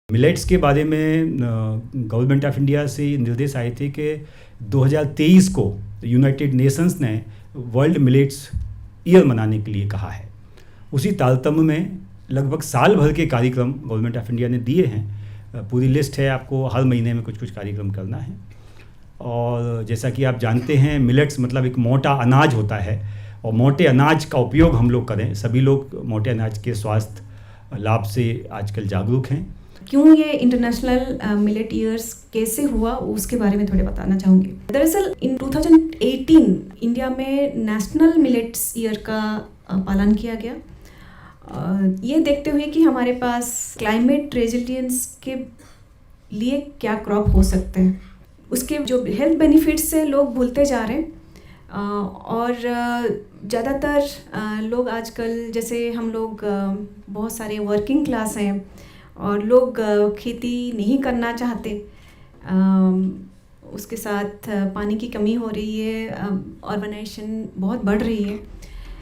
Millets के बारे में गवर्नमेंट ऑफ इंडिया से निर्देश आए थे कि 2023 को यूनाइटेड नेशंस ने वर्ल्ड मिलेट्स ईयर मनाने के लिए कहा है। उसी तारतम्य में लगभग साल भर के कार्यक्रम गवर्नमेंट ऑफ इंडिया ने दिए हैं। पूरी लिस्ट है, आपको हर महीने में कुछ कुछ कार्यक्रम करना है। और जैसा कि आप जानते हैं, मिलेट्स मतलब एक मोटा अनाज होता है और मोटे अनाज का उपयोग हम लोग करें। सभी लोग मोटे अनाज के स्वास्थ्य लाभ से आजकल जागरूक हैं। क्यों ये इंटरनेशनल मिलेट ईयर्स कैसे हुआ उसके बारे में थोड़े बताना चाहूँगी। दरअसल इन 2018 इंडिया में नेशनल मिलेट्स ईयर का पालन किया गया। ये देखते हुए कि हमारे पास क्लाइमेट रेजिलियंस के लिए क्या क्रॉप हो सकते हैं, उसके जो हेल्थ बेनिफिट्स से लोग भूलते जा रहे हैं। और ज़्यादातर लोग आजकल, जैसे हम लोग बहुत सारे वर्किंग क्लास हैं और लोग खेती नहीं करना चाहते, उसके साथ पानी की कमी हो रही है, अर्बनाइजेशन बहुत बढ़ रही है।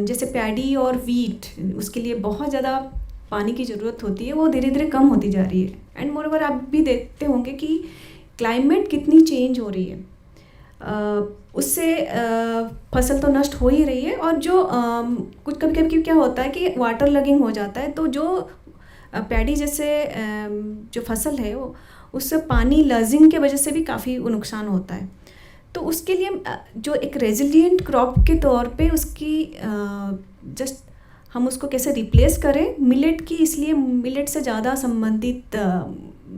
जैसे पैडी और वीट, उसके लिए बहुत ज़्यादा पानी की ज़रूरत होती है, वो धीरे धीरे कम होती जा रही है। एंड मोरओवर आप भी देखते होंगे कि क्लाइमेट कितनी चेंज हो रही है, उससे फसल तो नष्ट हो ही रही है। और जो कुछ कभी कभी क्या होता है कि वाटर लगिंग हो जाता है, तो जो पैडी जैसे जो फसल है वो, उससे पानी लर्जिंग के वजह से भी काफ़ी नुकसान होता है। तो उसके लिए जो एक रेजिलिएंट क्रॉप के तौर पे उसकी जस्ट हम उसको कैसे रिप्लेस करें मिलेट की, इसलिए मिलेट से ज़्यादा संबंधित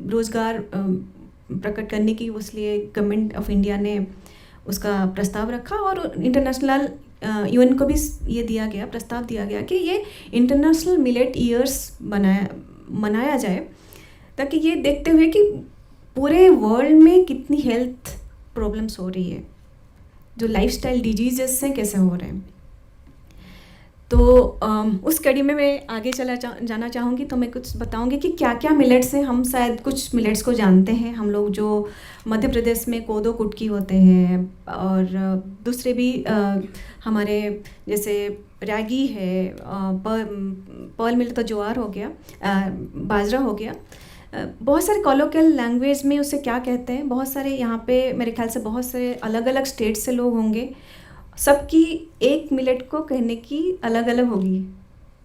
रोज़गार प्रकट करने की इसलिए गवर्नमेंट ऑफ इंडिया ने उसका प्रस्ताव रखा। और इंटरनेशनल यूएन को भी ये दिया गया, प्रस्ताव दिया गया कि ये इंटरनेशनल मिलेट ईयर्स मनाया जाए, ताकि ये देखते हुए कि पूरे वर्ल्ड में कितनी हेल्थ प्रॉब्लम्स हो रही है, जो लाइफस्टाइल डिजीजेस हैं कैसे हो रहे हैं। तो उस कड़ी में मैं आगे जाना चाहूँगी। तो मैं कुछ बताऊँगी कि क्या क्या मिलेट्स हैं। हम शायद कुछ मिलेट्स को जानते हैं, हम लोग जो मध्य प्रदेश में कोदो कुटकी होते हैं, और दूसरे भी हमारे जैसे रागी है, पर्ल मिलेट तो ज्वार हो गया, बाजरा हो गया। बहुत सारे कॉलोकियल लैंग्वेज में उसे क्या कहते हैं, बहुत सारे यहाँ पे मेरे ख्याल से बहुत सारे अलग अलग स्टेट से लोग होंगे, सबकी एक मिलेट को कहने की अलग अलग होगी,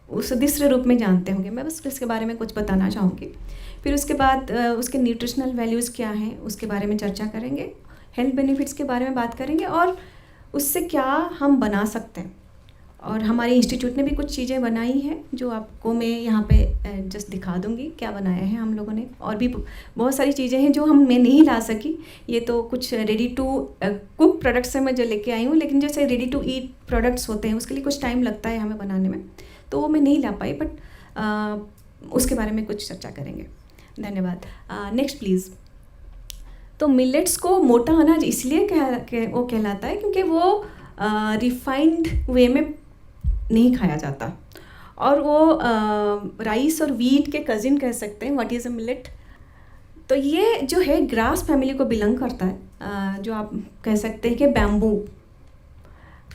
उसे दूसरे रूप में जानते होंगे। मैं बस इसके बारे में कुछ बताना चाहूँगी। फिर उसके बाद उसके न्यूट्रिशनल वैल्यूज़ क्या हैं उसके बारे में चर्चा करेंगे, हेल्थ बेनिफिट्स के बारे में बात करेंगे, और उससे क्या हम बना सकते हैं। और हमारे इंस्टीट्यूट ने भी कुछ चीज़ें बनाई हैं जो आपको मैं यहाँ पे जस्ट दिखा दूँगी क्या बनाया है हम लोगों ने। और भी बहुत सारी चीज़ें हैं जो मैं नहीं ला सकी, ये तो कुछ रेडी टू कुक प्रोडक्ट्स हैं मैं जो लेके आई हूँ, लेकिन जैसे रेडी टू ईट प्रोडक्ट्स होते हैं उसके लिए कुछ टाइम लगता है हमें बनाने में, तो वो मैं नहीं ला पाई, बट उसके बारे में कुछ चर्चा करेंगे। धन्यवाद। Next please. तो मिलेट्स को मोटा अनाज इसलिए वो कहलाता है क्योंकि वो रिफाइंड वे में नहीं खाया जाता, और वो राइस और वीट के कज़िन कह सकते हैं। What is a millet? तो ये जो है ग्रास फैमिली को बिलोंग करता है, जो आप कह सकते हैं कि बैम्बू।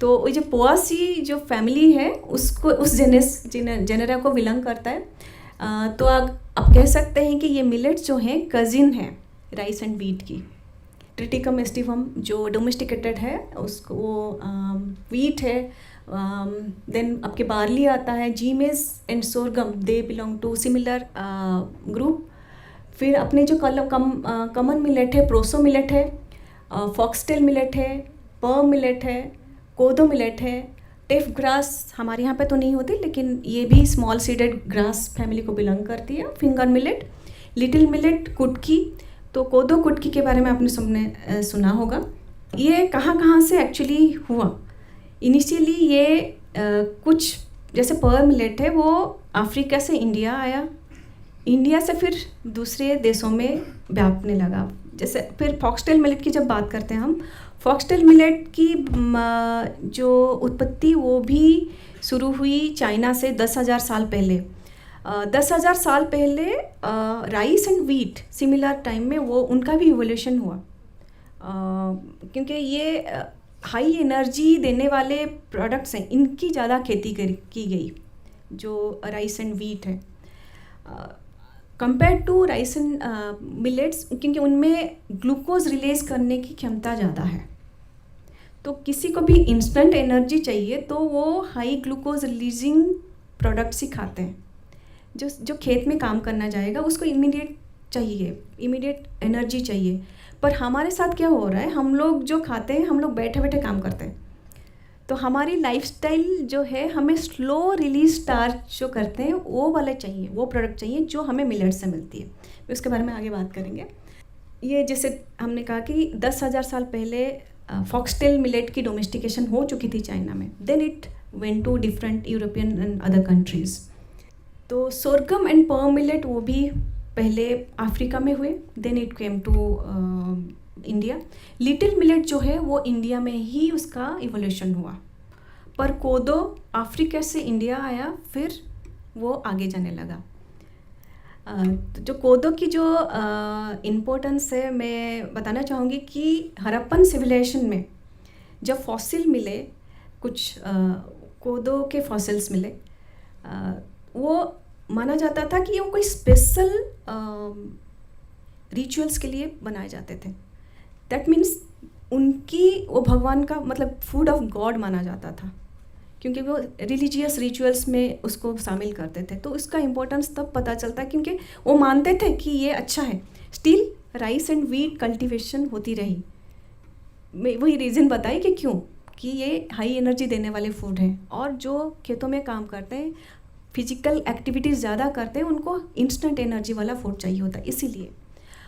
तो वो जो पोआसी जो फैमिली है उसको उस जेनेरा को बिलोंग करता है। तो आप कह सकते हैं कि ये मिलेट्स जो हैं कज़िन हैं राइस एंड वीट की। ट्रिटिकम एस्टिवम जो डोमेस्टिकेटेड है उसको, वो वीट है। देन आपके बार्ली आता है, जीमेस and sorghum, they belong to similar group. फिर अपने जो कॉमन मिलेट है, प्रोसो मिलेट है, फॉक्सटेल मिलेट है, पर्म मिलेट है, कोदो मिलेट है, टेफ ग्रास हमारे यहाँ पे तो नहीं होती, लेकिन ये भी स्मॉल सीडेड ग्रास फैमिली को बिलोंग करती है। फिंगर मिलेट, लिटिल मिलेट, कुटकी। तो कोदो कुटकी के बारे में आपने सबने सुना होगा। ये कहाँ से एक्चुअली हुआ? इनिशियली ये कुछ जैसे पर्ल मिलेट है वो अफ्रीका से इंडिया आया, इंडिया से फिर दूसरे देशों में व्यापने लगा। जैसे फिर फॉक्सटेल मिलेट की जब बात करते हैं हम, फॉक्सटेल मिलेट की जो उत्पत्ति वो भी शुरू हुई चाइना से 10,000 साल पहले। 10,000 साल पहले rice and wheat similar time में वो उनका भी इवोल्यूशन हुआ, क्योंकि ये हाई एनर्जी देने वाले प्रोडक्ट्स हैं, इनकी ज़्यादा खेती की गई, जो राइस एंड वीट है। Compare to rice and millets, क्योंकि उनमें ग्लूकोज रिलीज करने की क्षमता ज़्यादा है। तो किसी को भी इंस्टेंट एनर्जी चाहिए तो वो हाई ग्लूकोज रिलीजिंग प्रोडक्ट्स ही खाते हैं। जो खेत में काम करना जाएगा उसको इमीडिएट चाहिए, इमीडिएट एनर्जी चाहिए। पर हमारे साथ क्या हो रहा है, हम लोग जो खाते हैं हम लोग बैठे बैठे काम करते हैं। तो हमारी लाइफस्टाइल जो है, हमें स्लो रिलीज स्टार्च जो करते हैं वो वाला चाहिए, वो प्रोडक्ट चाहिए जो हमें मिलेट से मिलती है। उसके बारे में आगे बात करेंगे। ये जैसे हमने कहा कि 10,000 साल पहले फॉक्सटेल मिलेट की डोमेस्टिकेशन हो चुकी थी चाइना में। Then it went to different European and other countries. तो सोरगम एंड पर्म मिलेट वो भी पहले अफ्रीका में हुए, then it came to India. Little millet जो है वो इंडिया में ही उसका इवोल्यूशन हुआ, पर कोदो अफ्रीका से इंडिया आया, फिर वो आगे जाने लगा। तो जो कोदो की जो इम्पोर्टेंस है मैं बताना चाहूँगी कि हड़प्पन सिविलाइजेशन में जब फॉसिल मिले, कुछ कोदो के फॉसिल्स मिले, वो माना जाता था कि वो कोई स्पेशल रिचुअल्स के लिए बनाए जाते थे। दैट मीन्स उनकी वो भगवान का मतलब फूड ऑफ गॉड माना जाता था, क्योंकि वो रिलीजियस रिचुअल्स में उसको शामिल करते थे। तो उसका इम्पोर्टेंस तब पता चलता है क्योंकि वो मानते थे कि ये अच्छा है। Still rice and wheat cultivation होती रही। मैं वही रीज़न बताई कि क्यों, कि ये हाई एनर्जी देने वाले फूड हैं, और जो खेतों में काम करते हैं, फिजिकल एक्टिविटीज़ ज़्यादा करते हैं, उनको इंस्टेंट एनर्जी वाला फूड चाहिए होता है, इसीलिए।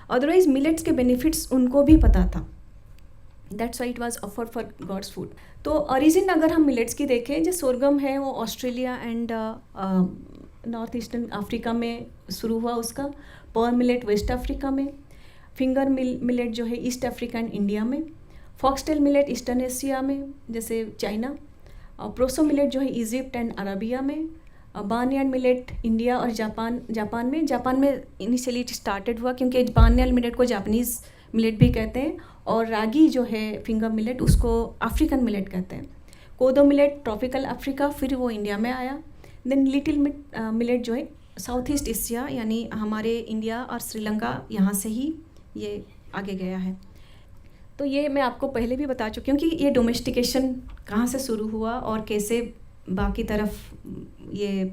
अदरवाइज मिलेट्स के बेनिफिट्स उनको भी पता था, that's why it was offered for gods food. तो ओरिजिन अगर हम मिलेट्स की देखें, जो सोरगम है वो Australia and north eastern Africa में शुरू हुआ उसका। पर्म मिलेट वेस्ट अफ्रीका में। फिंगर मिलेट जो है ईस्ट अफ्रीका एंड इंडिया में। फॉक्सटेल मिलेट ईस्टर्न एशिया में जैसे चाइना। प्रोसो मिलेट जो है इजिप्ट एंड अरबिया में। बार्नयार्ड मिलेट इंडिया और जापान में इनिशियली स्टार्टेड हुआ, क्योंकि बार्नयार्ड मिलेट को जापानीज़ मिलेट भी कहते हैं, और रागी जो है फिंगर मिलेट उसको अफ्रीकन मिलेट कहते हैं। कोदो मिलेट ट्रॉपिकल अफ्रीका, फिर वो इंडिया में आया। देन लिटिल मिलेट जो है साउथ ईस्ट एशिया, यानी हमारे इंडिया और श्रीलंका, यहाँ से ही ये आगे गया है। तो ये मैं आपको पहले भी बता चुकी हूँ कि ये डोमेस्टिकेशन कहाँ से शुरू हुआ और कैसे बाकी तरफ ये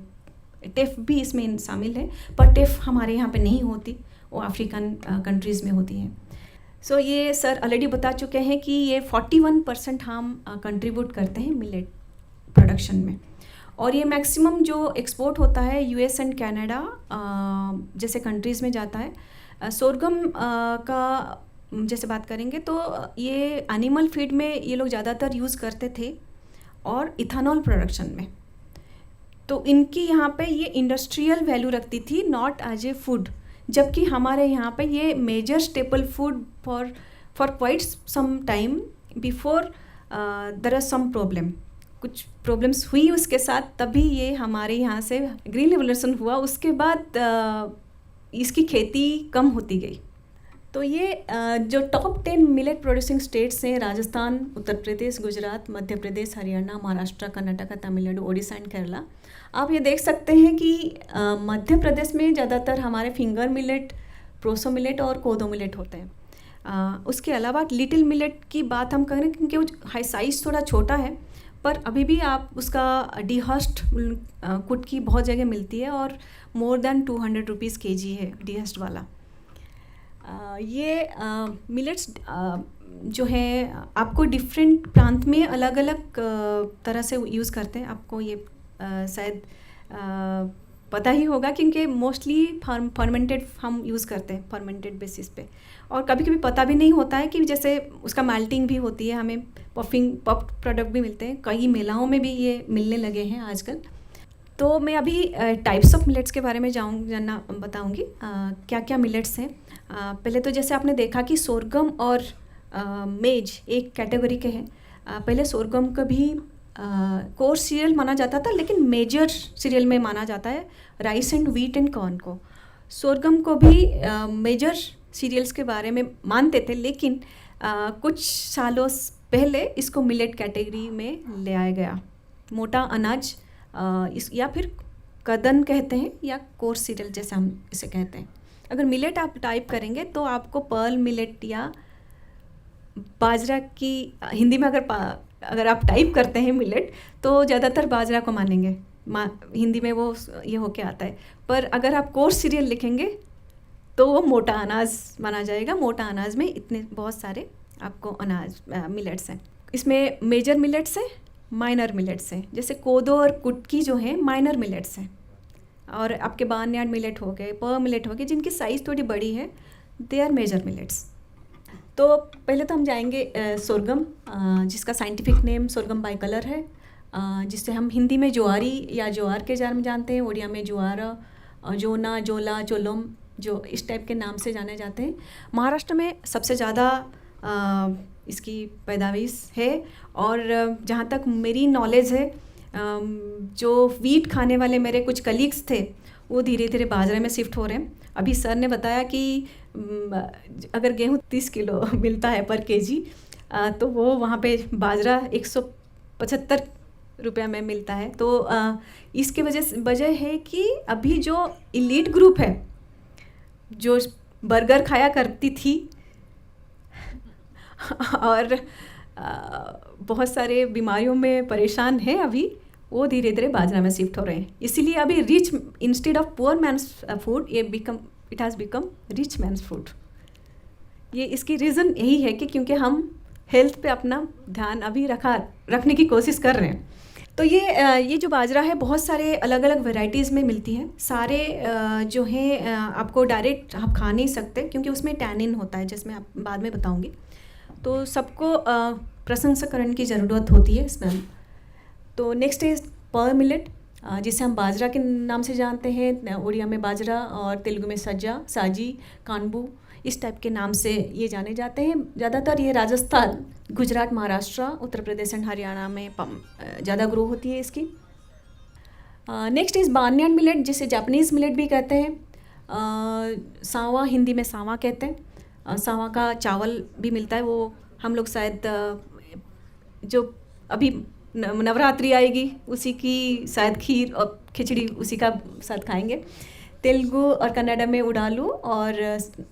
टेफ भी इसमें शामिल है, पर टेफ हमारे यहाँ पे नहीं होती, वो अफ्रीकन कंट्रीज़ में होती हैं। सो ये सर ऑलरेडी बता चुके हैं कि ये 41% हम कंट्रीब्यूट करते हैं मिलेट प्रोडक्शन में, और ये मैक्सिमम जो एक्सपोर्ट होता है यूएस एंड कनाडा जैसे कंट्रीज़ में जाता है। सोरगम का जैसे बात करेंगे तो ये एनिमल फीड में ये लोग ज़्यादातर यूज़ करते थे, और इथेनॉल प्रोडक्शन में। तो इनकी यहाँ पे ये इंडस्ट्रियल वैल्यू रखती थी, नॉट एज ए फूड, जबकि हमारे यहाँ पे ये major staple food for quite some time before there are some problem. कुछ प्रॉब्लम्स हुई उसके साथ, तभी ये हमारे यहाँ से ग्रीन रेवोल्यूशन हुआ। उसके बाद इसकी खेती कम होती गई। तो ये जो टॉप 10 मिलेट प्रोड्यूसिंग स्टेट्स हैं, राजस्थान, उत्तर प्रदेश, गुजरात, मध्य प्रदेश, हरियाणा, महाराष्ट्र, कर्नाटक, तमिलनाडु, ओडिशा एंड केरला। आप ये देख सकते हैं कि मध्य प्रदेश में ज़्यादातर हमारे फिंगर मिलेट, प्रोसो मिलेट और कोदो मिलेट होते हैं। उसके अलावा लिटिल मिलेट की बात हम करें, क्योंकि वो हाई साइज़ थोड़ा छोटा है, पर अभी भी आप उसका डीहस्ट कुट की बहुत जगह मिलती है, और मोर देन 200 रुपीज़ kg है डीहस्ट वाला। ये मिलेट्स जो है आपको डिफरेंट प्रांत में अलग अलग तरह से यूज़ करते हैं। आपको ये शायद पता ही होगा, क्योंकि मोस्टली फर्मेंटेड हम यूज़ करते हैं, फर्मेंटेड बेसिस पे। और कभी कभी पता भी नहीं होता है कि जैसे उसका मेल्टिंग भी होती है, हमें पफ प्रोडक्ट भी मिलते हैं, कई मेलाओं में भी ये मिलने लगे हैं आजकल। तो मैं अभी टाइप्स ऑफ मिलेट्स के बारे में जानना बताऊंगी, क्या क्या मिलेट्स हैं। पहले तो जैसे आपने देखा कि सोरगम और मेज एक कैटेगरी के हैं। पहले सोरगम का भी कोर्स सीरियल माना जाता था, लेकिन मेजर सीरियल में माना जाता है rice and wheat and corn को। सोरगम को भी मेजर सीरियल्स के बारे में मानते थे, लेकिन कुछ सालों पहले इसको मिलेट कैटेगरी में ले आया गया। मोटा अनाज या फिर कदन कहते हैं या कोर्स सीरियल जैसे हम इसे कहते हैं। अगर मिलेट आप टाइप करेंगे तो आपको पर्ल मिलेट या बाजरा की हिंदी में अगर आप टाइप करते हैं मिलेट तो ज़्यादातर बाजरा को मानेंगे, हिंदी में वो ये होके आता है। पर अगर आप कोर्स सीरियल लिखेंगे तो वो मोटा अनाज माना जाएगा। मोटा अनाज में इतने बहुत सारे आपको अनाज मिलेट्स हैं। इसमें मेजर मिलेट्स हैं, माइनर मिलेट्स हैं। जैसे कोदो और कुटकी जो हैं माइनर मिलेट्स हैं, और आपके बार्नयार्ड मिलेट हो गए, पर्ल मिलेट हो गए, जिनकी साइज़ थोड़ी बड़ी है, दे आर मेजर मिलेट्स। तो पहले तो हम जाएंगे सोरगम, जिसका साइंटिफिक नेम सोरगम बाइकलर है, जिससे हम हिंदी में ज्वारी या ज्वार के नाम जानते हैं, उड़िया में ज्वार, जोना, जोला, जोलम, जो इस टाइप के नाम से जाने जाते हैं। महाराष्ट्र में सबसे ज़्यादा इसकी पैदावार है, और जहाँ तक मेरी नॉलेज है, जो वीट खाने वाले मेरे कुछ कलीग्स थे वो धीरे धीरे बाजरे में शिफ्ट हो रहे हैं। अभी सर ने बताया कि अगर गेहूँ 30 किलो मिलता है पर केजी, तो वो वहाँ पे बाजरा 175 रुपये में मिलता है। तो इसके वजह है कि अभी जो इलीट ग्रुप है जो बर्गर खाया करती थी और बहुत सारे बीमारियों में परेशान है, अभी वो धीरे धीरे बाजरा में शिफ्ट हो रहे हैं। इसीलिए अभी rich instead of poor man's food it has become rich man's food. ये इसकी रीज़न यही है कि क्योंकि हम हेल्थ पे अपना ध्यान अभी रखने की कोशिश कर रहे हैं। तो ये जो बाजरा है बहुत सारे अलग अलग वैरायटीज़ में मिलती हैं। सारे जो हैं आपको डायरेक्ट आप खा नहीं सकते, क्योंकि उसमें टैनिन होता है, जिसमें आप बाद में बताऊंगी। तो सबको प्रसंस्करण की ज़रूरत होती है इसमें। तो नेक्स्ट इज पर्ल मिलेट, जिसे हम बाजरा के नाम से जानते हैं। उड़िया में बाजरा और तेलुगु में सज्जा, साजी, कानबू, इस टाइप के नाम से ये जाने जाते हैं। ज़्यादातर ये राजस्थान, गुजरात, महाराष्ट्र, उत्तर प्रदेश एंड हरियाणा में ज़्यादा ग्रो होती है इसकी। नेक्स्ट इज़ बार्नयार्ड मिलेट, जिसे जापानीज़ मिलेट भी कहते हैं। सांवा, हिंदी में सांवा कहते हैं। सांवा का चावल भी मिलता है, वो हम लोग शायद जो अभी नवरात्रि आएगी उसी की शायद खीर और खिचड़ी उसी का साथ खाएंगे। तेलुगु और कन्नड़ा में उडालू और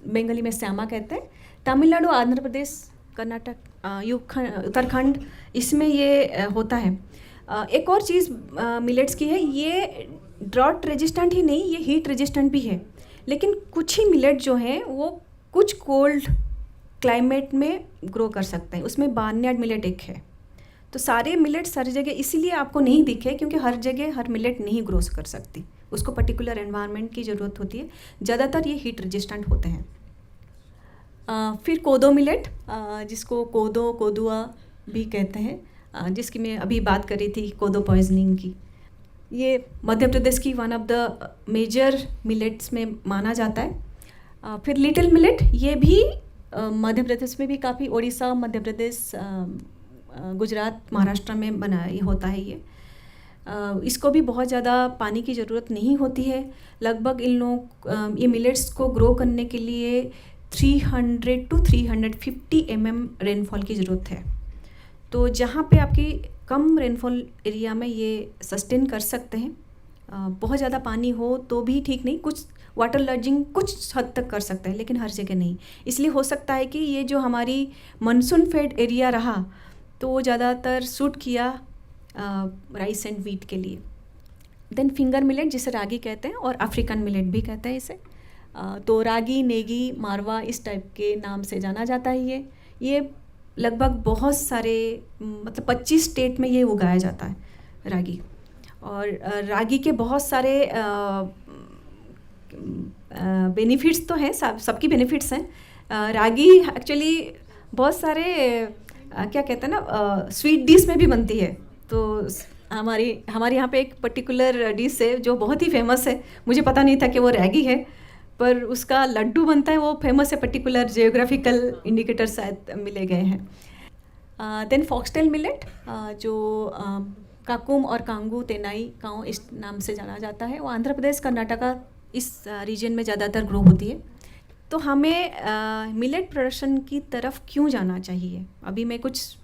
बंगाली में श्यामा कहते हैं। तमिलनाडु, आंध्र प्रदेश, कर्नाटक, उत्तराखंड, इसमें ये होता है। एक और चीज़ मिलेट्स की है, ये ड्रॉट रेजिस्टेंट ही नहीं, ये हीट रेजिस्टेंट भी है। लेकिन कुछ ही मिलेट जो हैं वो कुछ कोल्ड क्लाइमेट में ग्रो कर सकते हैं, उसमें बार्नयार्ड मिलेट एक है। तो सारे मिलेट्स हर जगह इसीलिए आपको नहीं दिखे, क्योंकि हर जगह हर मिलेट नहीं ग्रो कर सकती, उसको पर्टिकुलर एनवायरनमेंट की ज़रूरत होती है। ज़्यादातर ये हीट रेजिस्टेंट होते हैं। फिर कोदो मिलेट, जिसको कोदो, कोदुआ भी कहते हैं, जिसकी मैं अभी बात कर रही थी, कोदो पॉइजनिंग की। ये मध्य प्रदेश की one of the major millets में माना जाता है। फिर लिटिल मिलेट, ये भी मध्य प्रदेश में भी काफ़ी, उड़ीसा, मध्य प्रदेश, गुजरात, महाराष्ट्र में होता है ये। इसको भी बहुत ज़्यादा पानी की ज़रूरत नहीं होती है। लगभग इन लोग ये मिलेट्स को ग्रो करने के लिए 300 to 350 mm रेनफॉल की ज़रूरत है। तो जहाँ पे आपकी कम रेनफॉल एरिया में ये सस्टेन कर सकते हैं। बहुत ज़्यादा पानी हो तो भी ठीक नहीं, कुछ वाटर लॉजिंग कुछ हद तक कर सकते हैं, लेकिन हर जगह नहीं। इसलिए हो सकता है कि ये जो हमारी मानसून फेड एरिया रहा तो वो ज़्यादातर सूट किया राइस एंड वीट के लिए। देन फिंगर मिलेट, जिसे रागी कहते हैं, और अफ्रीकन मिलेट भी कहते हैं इसे। तो रागी, नेगी, मारवा, इस टाइप के नाम से जाना जाता है। ये लगभग बहुत सारे, मतलब 25 स्टेट में ये उगाया जाता है रागी। और रागी के बहुत सारे बेनिफिट्स तो हैं, सबकी बेनिफिट्स हैं। रागी एक्चुअली बहुत सारे क्या कहते हैं ना, स्वीट डिश में भी बनती है। तो हमारे यहाँ पे एक पर्टिकुलर डिश है जो बहुत ही फेमस है, मुझे पता नहीं था कि वो रागी है, पर उसका लड्डू बनता है, वो फेमस है। पर्टिकुलर जियोग्राफिकल इंडिकेटर शायद मिले गए हैं। देन फॉक्सटेल मिलेट, जो काकुम और कांगू, तेनाई, काऊ, इस नाम से जाना जाता है। वो आंध्र प्रदेश, कर्नाटका, इस रीजन में ज़्यादातर ग्रो होती है। तो हमें मिलेट प्रोडक्शन की तरफ क्यों जाना चाहिए? अभी मैं कुछ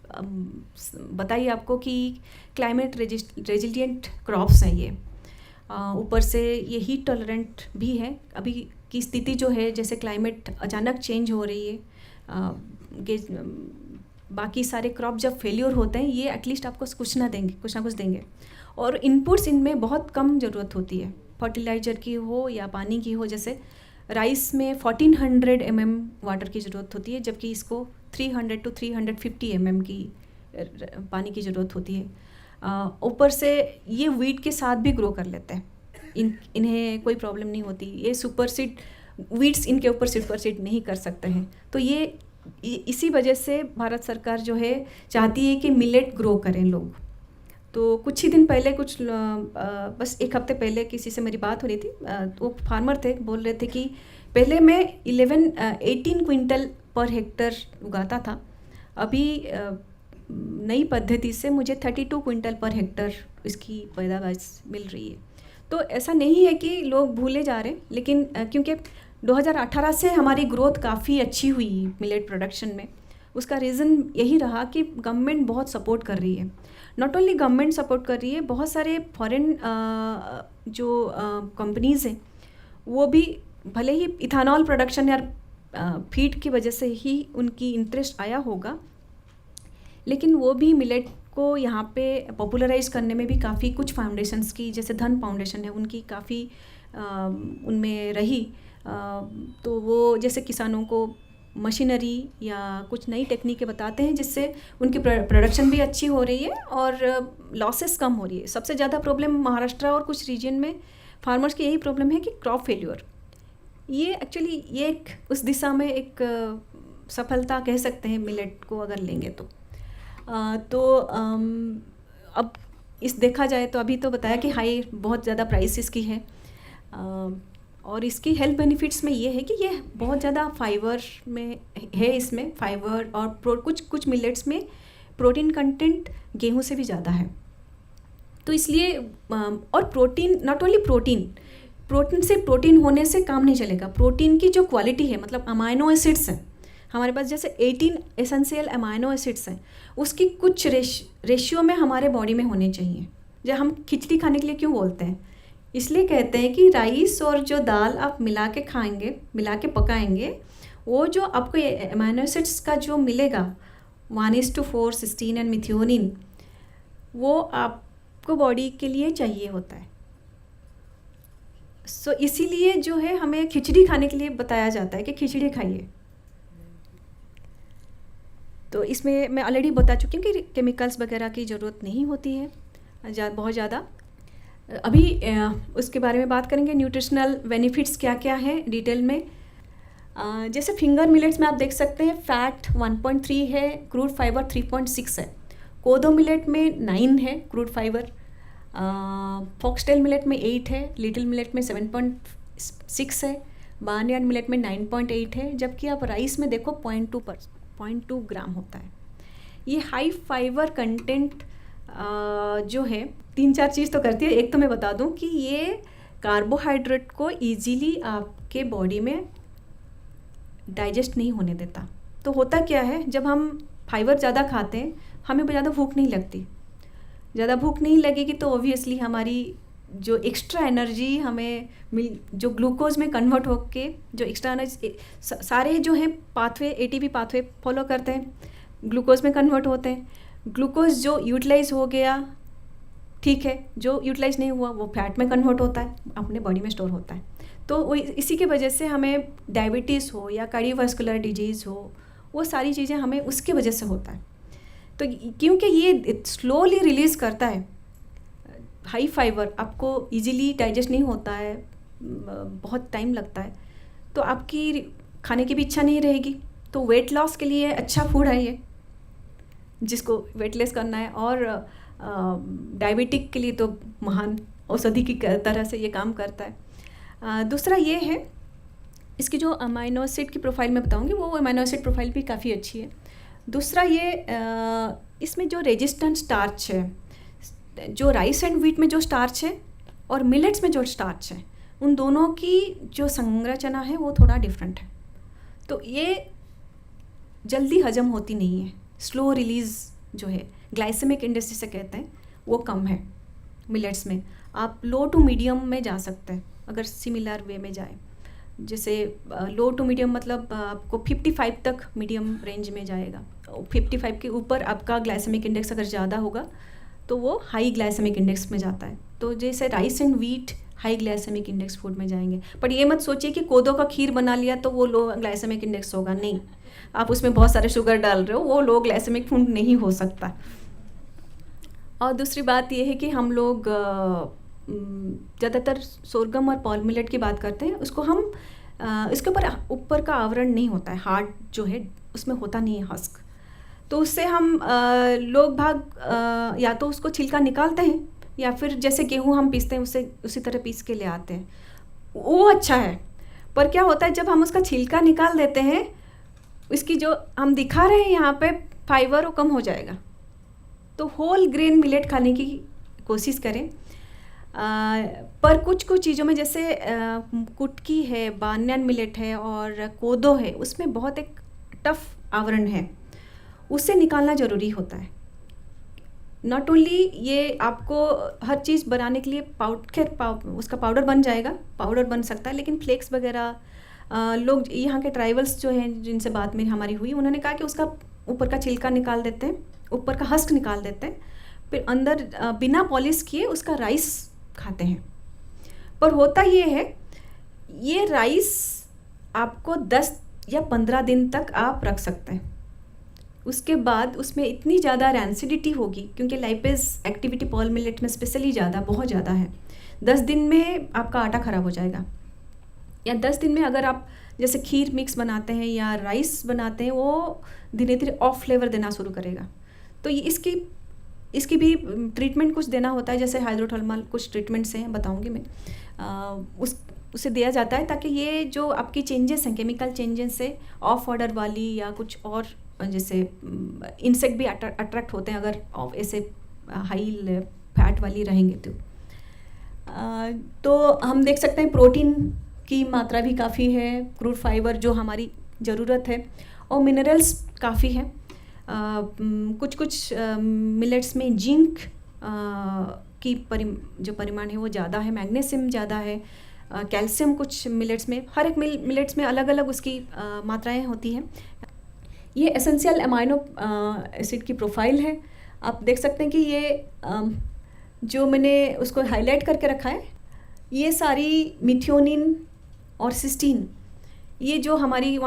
बताइए आपको कि क्लाइमेट रेजिलिएंट क्रॉप्स हैं ये। ऊपर से ये हीट टॉलरेंट भी है। अभी की स्थिति जो है, जैसे क्लाइमेट अचानक चेंज हो रही है, बाकी सारे क्रॉप जब फेल्योर होते हैं, ये एटलीस्ट आपको कुछ ना कुछ देंगे। और इनपुट्स इनमें बहुत कम ज़रूरत होती है, फर्टिलाइज़र की हो या पानी की हो। जैसे राइस में 1400 mm वाटर की ज़रूरत होती है, जबकि इसको 300 to 350 mm की पानी की ज़रूरत होती है। ऊपर से ये वीट के साथ भी ग्रो कर लेते हैं, इन्हें कोई प्रॉब्लम नहीं होती। ये सुपरसीड वीड्स इनके ऊपर सुपरसीड नहीं कर सकते हैं। तो ये इसी वजह से भारत सरकार जो है चाहती है कि मिलेट ग्रो करें लोग। तो कुछ ही दिन पहले, बस एक हफ्ते पहले किसी से मेरी बात हो रही थी, वो फार्मर थे, बोल रहे थे कि पहले मैं 18 क्विंटल पर हेक्टर उगाता था, अभी नई पद्धति से मुझे 32 क्विंटल पर हेक्टर इसकी पैदावार मिल रही है। तो ऐसा नहीं है कि लोग भूले जा रहे, लेकिन क्योंकि 2018 से हमारी ग्रोथ काफ़ी अच्छी हुई मिलेट प्रोडक्शन में, उसका रीज़न यही रहा कि गवर्नमेंट बहुत सपोर्ट कर रही है। नॉट ओनली गवर्नमेंट सपोर्ट कर रही है, बहुत सारे फॉरेन जो कंपनीज़ हैं वो भी, भले ही इथानॉल प्रोडक्शन या फीड की वजह से ही उनकी इंटरेस्ट आया होगा, लेकिन वो भी मिलेट को यहाँ पे पॉपुलराइज करने में भी काफ़ी कुछ फाउंडेशंस की, जैसे धन फाउंडेशन है, उनकी काफ़ी उनमें रही। तो वो जैसे किसानों को मशीनरी या कुछ नई टेक्निकें बताते हैं, जिससे उनकी प्रोडक्शन भी अच्छी हो रही है और लॉसेस कम हो रही है। सबसे ज़्यादा प्रॉब्लम महाराष्ट्र और कुछ रीजन में फार्मर्स की यही प्रॉब्लम है कि क्रॉप फेल्योर। ये एक्चुअली ये एक उस दिशा में एक सफलता कह सकते हैं मिलेट को अगर लेंगे तो। अब इस देखा जाए तो अभी तो बताया कि हाई बहुत ज़्यादा प्राइस इसकी है, और इसकी हेल्थ बेनिफिट्स में ये है कि ये बहुत ज़्यादा फाइबर में है, इसमें फाइबर और कुछ मिलेट्स में प्रोटीन कंटेंट गेहूं से भी ज़्यादा है। तो इसलिए और प्रोटीन, नॉट ओनली प्रोटीन से प्रोटीन होने से काम नहीं चलेगा। प्रोटीन की जो क्वालिटी है, मतलब अमाइनो एसिड्स हैं हमारे पास, जैसे 18 एसेंशियल अमाइनो एसिड्स हैं, उसकी कुछ रेशियो में हमारे बॉडी में होने चाहिए। जब हम खिचड़ी खाने के लिए क्यों बोलते हैं, इसलिए कहते हैं कि राइस और जो दाल आप मिला के खाएंगे, मिला के पकाएंगे, वो जो आपको अमाइनो एसिड्स का जो मिलेगा 1:4 सिस्टीन एंड मिथियोनिन, वो आपको बॉडी के लिए चाहिए होता है। सो इसीलिए जो है हमें खिचड़ी खाने के लिए बताया जाता है कि खिचड़ी खाइए। तो इसमें मैं ऑलरेडी बता चुकी हूँ कि केमिकल्स वगैरह की ज़रूरत नहीं होती है बहुत ज़्यादा। अभी उसके बारे में बात करेंगे, न्यूट्रिशनल बेनिफिट्स क्या क्या है डिटेल में। जैसे फिंगर मिलेट्स में आप देख सकते हैं फैट 1.3 है, क्रूड फाइबर 3.6 है। कोदो मिलेट में 9 है क्रूड फाइबर, फॉक्सटेल मिलेट में 8 है, लिटिल मिलेट में 7.6 है, बार्नयार्ड मिलेट में 9.8 है, जबकि आप राइस में देखो 0.2 ग्राम होता है। ये हाई फाइबर कंटेंट जो है 3-4 चीज़ तो करती है। एक तो मैं बता दूं कि ये कार्बोहाइड्रेट को इजीली आपके बॉडी में डाइजेस्ट नहीं होने देता। तो होता क्या है, जब हम फाइबर ज़्यादा खाते हैं हमें ज़्यादा भूख नहीं लगती। ज़्यादा भूख नहीं लगेगी तो ऑब्वियसली हमारी जो एक्स्ट्रा एनर्जी हमें जो ग्लूकोज में कन्वर्ट होके जो एक्स्ट्रा एनर्जी, सारे जो हैं पाथवे, एटीपी पाथवे फॉलो करते हैं, ग्लूकोज में कन्वर्ट होते हैं। ग्लूकोज जो यूटिलाइज हो गया ठीक है, जो यूटिलाइज नहीं हुआ वो फैट में कन्वर्ट होता है, अपने बॉडी में स्टोर होता है। तो इसी के वजह से हमें डायबिटीज़ हो या कार्डियोवास्कुलर डिजीज़ हो, वो सारी चीज़ें हमें उसकी वजह से होता है। तो क्योंकि ये स्लोली रिलीज़ करता है, हाई फाइबर आपको इजीली डाइजेस्ट नहीं होता है, बहुत टाइम लगता है, तो आपकी खाने की भी इच्छा नहीं रहेगी। तो वेट लॉस के लिए अच्छा फूड है ये, जिसको वेट लॉस करना है, और डायबिटिक के लिए तो महान औषधि की तरह से ये काम करता है। दूसरा ये है, इसकी जो अमाइनो एसिड की प्रोफाइल मैं बताऊंगी, वो अमाइनो एसिड प्रोफाइल भी काफ़ी अच्छी है। दूसरा ये इसमें जो रेजिस्टेंट स्टार्च है, जो राइस एंड व्हीट में जो स्टार्च है और मिलेट्स में जो स्टार्च है, उन दोनों की जो संरचना है वो थोड़ा डिफरेंट है। तो ये जल्दी हजम होती नहीं है, स्लो रिलीज़ जो है, ग्लाइसेमिक इंडेक्स जिसे कहते हैं, वो कम है। मिलेट्स में आप लो टू मीडियम में जा सकते हैं अगर सिमिलर वे में जाए। जैसे लो टू मीडियम मतलब आपको 55 तक मीडियम रेंज में जाएगा। 55 के ऊपर आपका ग्लाइसेमिक इंडेक्स अगर ज़्यादा होगा तो वो हाई ग्लाइसेमिक इंडेक्स में जाता है। तो जैसे rice and wheat high glycemic index food में जाएंगे। पर ये मत सोचिए कि कोदो का खीर बना लिया तो वो लो ग्लाइसेमिक इंडेक्स होगा, नहीं। आप उसमें बहुत सारे शुगर डाल रहे हो, वो लो ग्लाइसेमिक फूड नहीं हो सकता। और दूसरी बात ये है कि हम लोग ज़्यादातर सोरगम और पॉल मिलेट की बात करते हैं, उसको हम इसके ऊपर का आवरण नहीं होता है, हार्ड जो है उसमें होता नहीं है हस्क। तो उससे हम लोग भाग या तो उसको छिलका निकालते हैं या फिर जैसे गेहूँ हम पीसते हैं उससे उसी तरह पीस के ले आते हैं, वो अच्छा है। पर क्या होता है जब हम उसका छिलका निकाल देते हैं, इसकी जो हम दिखा रहे हैं यहाँ पे फाइबर वो कम हो जाएगा। तो होल ग्रेन मिलेट खाने की कोशिश करें। पर कुछ चीज़ों में जैसे कुटकी है, बान्यान मिलेट है और कोदो है, उसमें बहुत एक टफ आवरण है, उससे निकालना ज़रूरी होता है। नॉट ओनली ये आपको हर चीज़ बनाने के लिए उसका पाउडर बन जाएगा, पाउडर बन सकता है, लेकिन फ्लेक्स वगैरह लोग यहाँ के ट्राइबल्स जो हैं जिनसे बात में हमारी हुई, उन्होंने कहा कि उसका ऊपर का छिलका निकाल देते हैं, ऊपर का हस्क निकाल देते हैं, फिर अंदर बिना पॉलिश किए उसका राइस खाते हैं। पर होता ये है, ये राइस आपको 10 या 15 दिन तक आप रख सकते हैं। उसके बाद उसमें इतनी ज़्यादा रैंसिडिटी होगी, क्योंकि लाइपेज एक्टिविटी पॉल मिलेट में स्पेशली बहुत ज़्यादा है। 10 दिन में आपका आटा ख़राब हो जाएगा, या 10 दिन में अगर आप जैसे खीर मिक्स बनाते हैं या राइस बनाते हैं, वो धीरे धीरे ऑफ फ्लेवर देना शुरू करेगा। तो ये इसकी भी ट्रीटमेंट कुछ देना होता है, जैसे हाइड्रोथर्मल कुछ ट्रीटमेंट्स हैं, बताऊंगी मैं। उसे दिया जाता है ताकि ये जो आपकी चेंजेस हैं, केमिकल चेंजेस से ऑफ ऑर्डर वाली या कुछ और, जैसे इंसेक्ट भी अट्रैक्ट होते हैं अगर ऐसे हाई फैट वाली रहेंगे तो हम देख सकते हैं प्रोटीन की मात्रा भी काफ़ी है, क्रूड फाइबर जो हमारी ज़रूरत है, और मिनरल्स काफ़ी हैं। कुछ मिलेट्स में जिंक की जो परिमाण है वो ज़्यादा है, मैग्नीशियम ज़्यादा है, कैल्शियम कुछ मिलेट्स में, हर एक मिलेट्स में अलग अलग उसकी मात्राएं होती हैं। ये एसेंशियल अमाइनो एसिड की प्रोफाइल है। आप देख सकते हैं कि ये जो मैंने उसको हाईलाइट करके रखा है, ये सारी मिथियोनिन और सिस्टीन, ये जो हमारी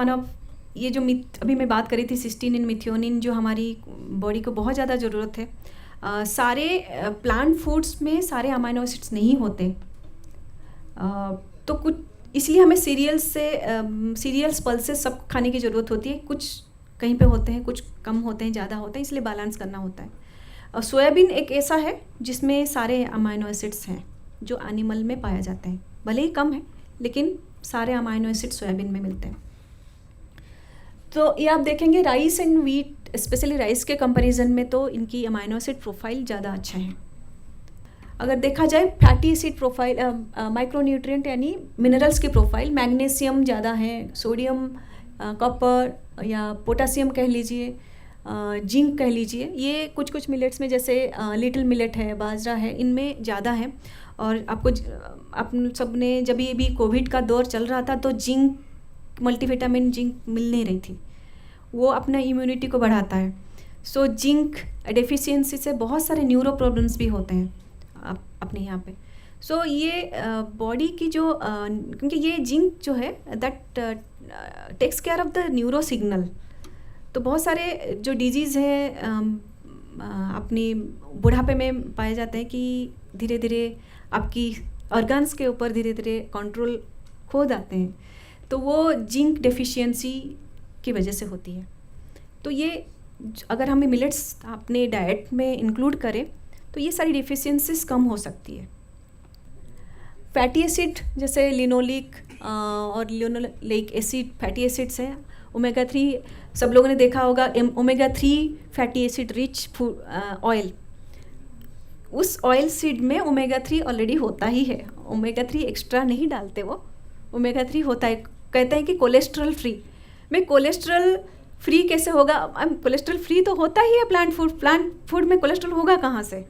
ये जो अभी मैं बात करी थी, सिस्टीन एंड मिथियोनिन, जो हमारी बॉडी को बहुत ज़्यादा ज़रूरत है। सारे प्लांट फूड्स में सारे अमाइनो एसिड्स नहीं होते, तो कुछ इसलिए हमें सीरियल्स पल्सेस सब खाने की ज़रूरत होती है। कुछ कहीं पे होते हैं, कुछ कम होते हैं, ज़्यादा होते हैं, इसलिए बैलेंस करना होता है। और सोयाबीन एक ऐसा है जिसमें सारे अमाइनो एसिड्स हैं जो एनिमल में पाए जाते हैं, भले ही कम है लेकिन सारे अमाइनो एसिड सोयाबीन में मिलते हैं। तो ये आप देखेंगे rice and wheat, specially rice के कंपैरिजन में तो इनकी अमाइनो एसिड प्रोफाइल ज़्यादा अच्छा है। अगर देखा जाए फैटी एसिड प्रोफाइल, माइक्रोन्यूट्रिएंट यानी मिनरल्स की प्रोफाइल, मैग्नीशियम ज़्यादा है, सोडियम, कॉपर या पोटासियम कह लीजिए, जिंक कह लीजिए, ये कुछ मिलेट्स में जैसे लिटिल मिलेट है, बाजरा है, इनमें ज़्यादा है। और आप सब ने जब ये भी कोविड का दौर चल रहा था तो जिंक, मल्टीविटामिन जिंक मिल नहीं रही थी, वो अपना इम्यूनिटी को बढ़ाता है। सो जिंक डेफिशिएंसी से बहुत सारे न्यूरो प्रॉब्लम्स भी होते हैं अपने यहाँ पे। सो ये बॉडी की जो क्योंकि ये जिंक जो है that takes care of the neuro signal, तो बहुत सारे जो डिजीज़ हैं अपनी बुढ़ापे में पाए जाते हैं कि धीरे धीरे आपकी ऑर्गन्स के ऊपर धीरे धीरे कंट्रोल खो जाते हैं, तो वो जिंक डेफिशिएंसी की वजह से होती है। तो ये अगर हमें मिलेट्स अपने डाइट में इंक्लूड करें तो ये सारी डेफिशिएंसीज कम हो सकती है। फैटी एसिड जैसे लिनोलिक और लिनोलेइक एसिड फैटी एसिड्स हैं। ओमेगा 3 सब लोगों ने देखा होगा, omega 3 fatty acid rich oil, उस ऑयल सीड में ओमेगा 3 ऑलरेडी होता ही है, ओमेगा 3 एक्स्ट्रा नहीं डालते, वो ओमेगा 3 होता है। कहते हैं कि कोलेस्ट्रॉल फ्री, में कोलेस्ट्रॉल फ्री कैसे होगा? कोलेस्ट्रॉल फ्री तो होता ही है प्लांट फूड में कोलेस्ट्रॉल होगा कहाँ से?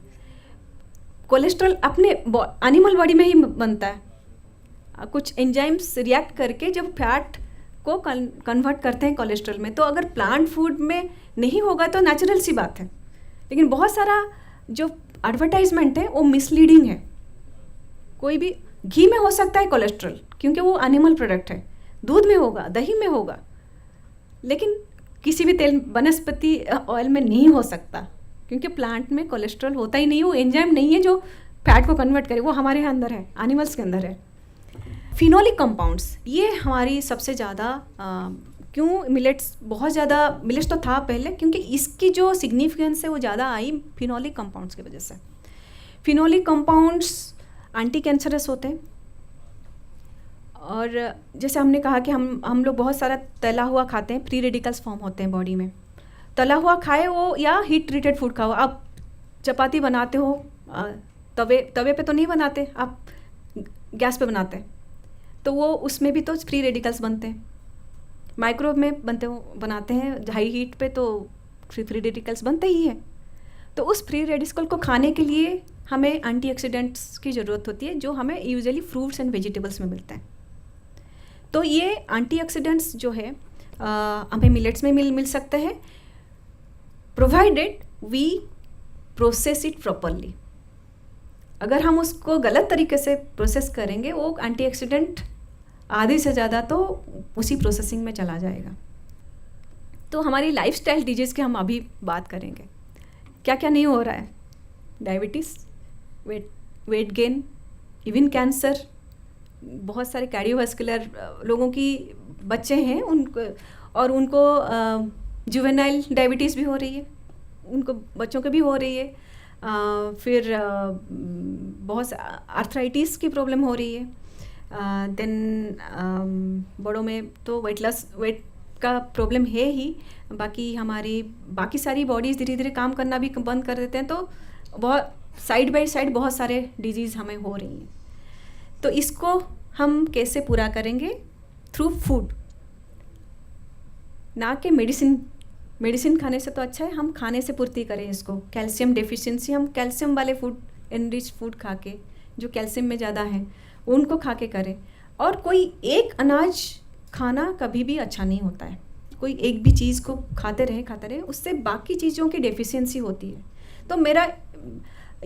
कोलेस्ट्रॉल अपने एनिमल बॉडी में ही बनता है। कुछ एंजाइम्स रिएक्ट करके जब फैट को कन्वर्ट करते हैं कोलेस्ट्रॉल में। तो अगर प्लांट फूड में नहीं होगा तो नेचुरल सी बात है, लेकिन बहुत सारा जो एडवर्टाइजमेंट है वो मिसलीडिंग है। कोई भी घी में हो सकता है कोलेस्ट्रॉल क्योंकि वो एनिमल प्रोडक्ट है, दूध में होगा, दही में होगा, लेकिन किसी भी तेल वनस्पति ऑयल में नहीं हो सकता क्योंकि प्लांट में कोलेस्ट्रॉल होता ही नहीं, वो एंजाइम नहीं है जो फैट को कन्वर्ट करे, वो हमारे अंदर है, एनिमल्स के अंदर है। फिनोलिक कंपाउंड्स, ये हमारी सबसे ज़्यादा क्यों मिलेट्स, बहुत ज़्यादा मिलेट्स तो था पहले, क्योंकि इसकी जो सिग्निफिकेंस है वो ज़्यादा आई फिनोलिक कंपाउंड्स की वजह से। फिनोलिक कंपाउंड्स एंटी कैंसरस होते हैं, और जैसे हमने कहा कि हम लोग बहुत सारा तला हुआ खाते हैं, फ्री रेडिकल्स फॉर्म होते हैं बॉडी में। तला हुआ खाए वो या हीट ट्रीटेड फूड खाओ। आप चपाती बनाते हो तवे पे तो नहीं बनाते, आप गैस पे बनाते हैं, तो वो उसमें भी तो फ्री रेडिकल्स बनते हैं। माइक्रोवेव में बनाते हैं हाई हीट पे तो फ्री रेडिकल्स बनते ही है। तो उस फ्री रेडिकल को खाने के लिए हमें एंटीऑक्सीडेंट्स की ज़रूरत होती है, जो हमें यूजुअली फ्रूट्स एंड वेजिटेबल्स में मिलते हैं। तो ये एंटीऑक्सीडेंट्स जो है हमें मिलेट्स में मिल सकते हैं, provided we process it properly. अगर हम उसको गलत तरीके से प्रोसेस करेंगे, वो एंटीऑक्सीडेंट आधे से ज़्यादा तो उसी प्रोसेसिंग में चला जाएगा। तो हमारी लाइफस्टाइल डिजीज़ की हम अभी बात करेंगे, क्या क्या नहीं हो रहा है। Diabetes, weight gain, even cancer, बहुत सारे कार्डियोवास्कुलर लोगों की बच्चे हैं उनको जुवेनाइल डायबिटीज़ भी हो रही है, उनको बच्चों को भी हो रही है। फिर बहुत आर्थराइटिस की प्रॉब्लम हो रही है। देन बड़ों में तो वेट का प्रॉब्लम है ही, बाकी सारी बॉडीज़ धीरे धीरे काम करना भी बंद कर देते हैं, तो बहुत साइड बाय साइड बहुत सारे डिजीज़ हमें हो रही हैं। तो इसको हम कैसे पूरा करेंगे? थ्रू फूड, ना कि मेडिसिन खाने से तो अच्छा है हम खाने से पूर्ति करें इसको। कैल्शियम डेफिशिएंसी, हम कैल्शियम वाले फूड, एनरिच फूड खा के, जो कैल्शियम में ज़्यादा है उनको खा के करें। और कोई एक अनाज खाना कभी भी अच्छा नहीं होता है, कोई एक भी चीज़ को खाते रहे, उससे बाकी चीज़ों की डेफिशिएंसी होती है। तो मेरा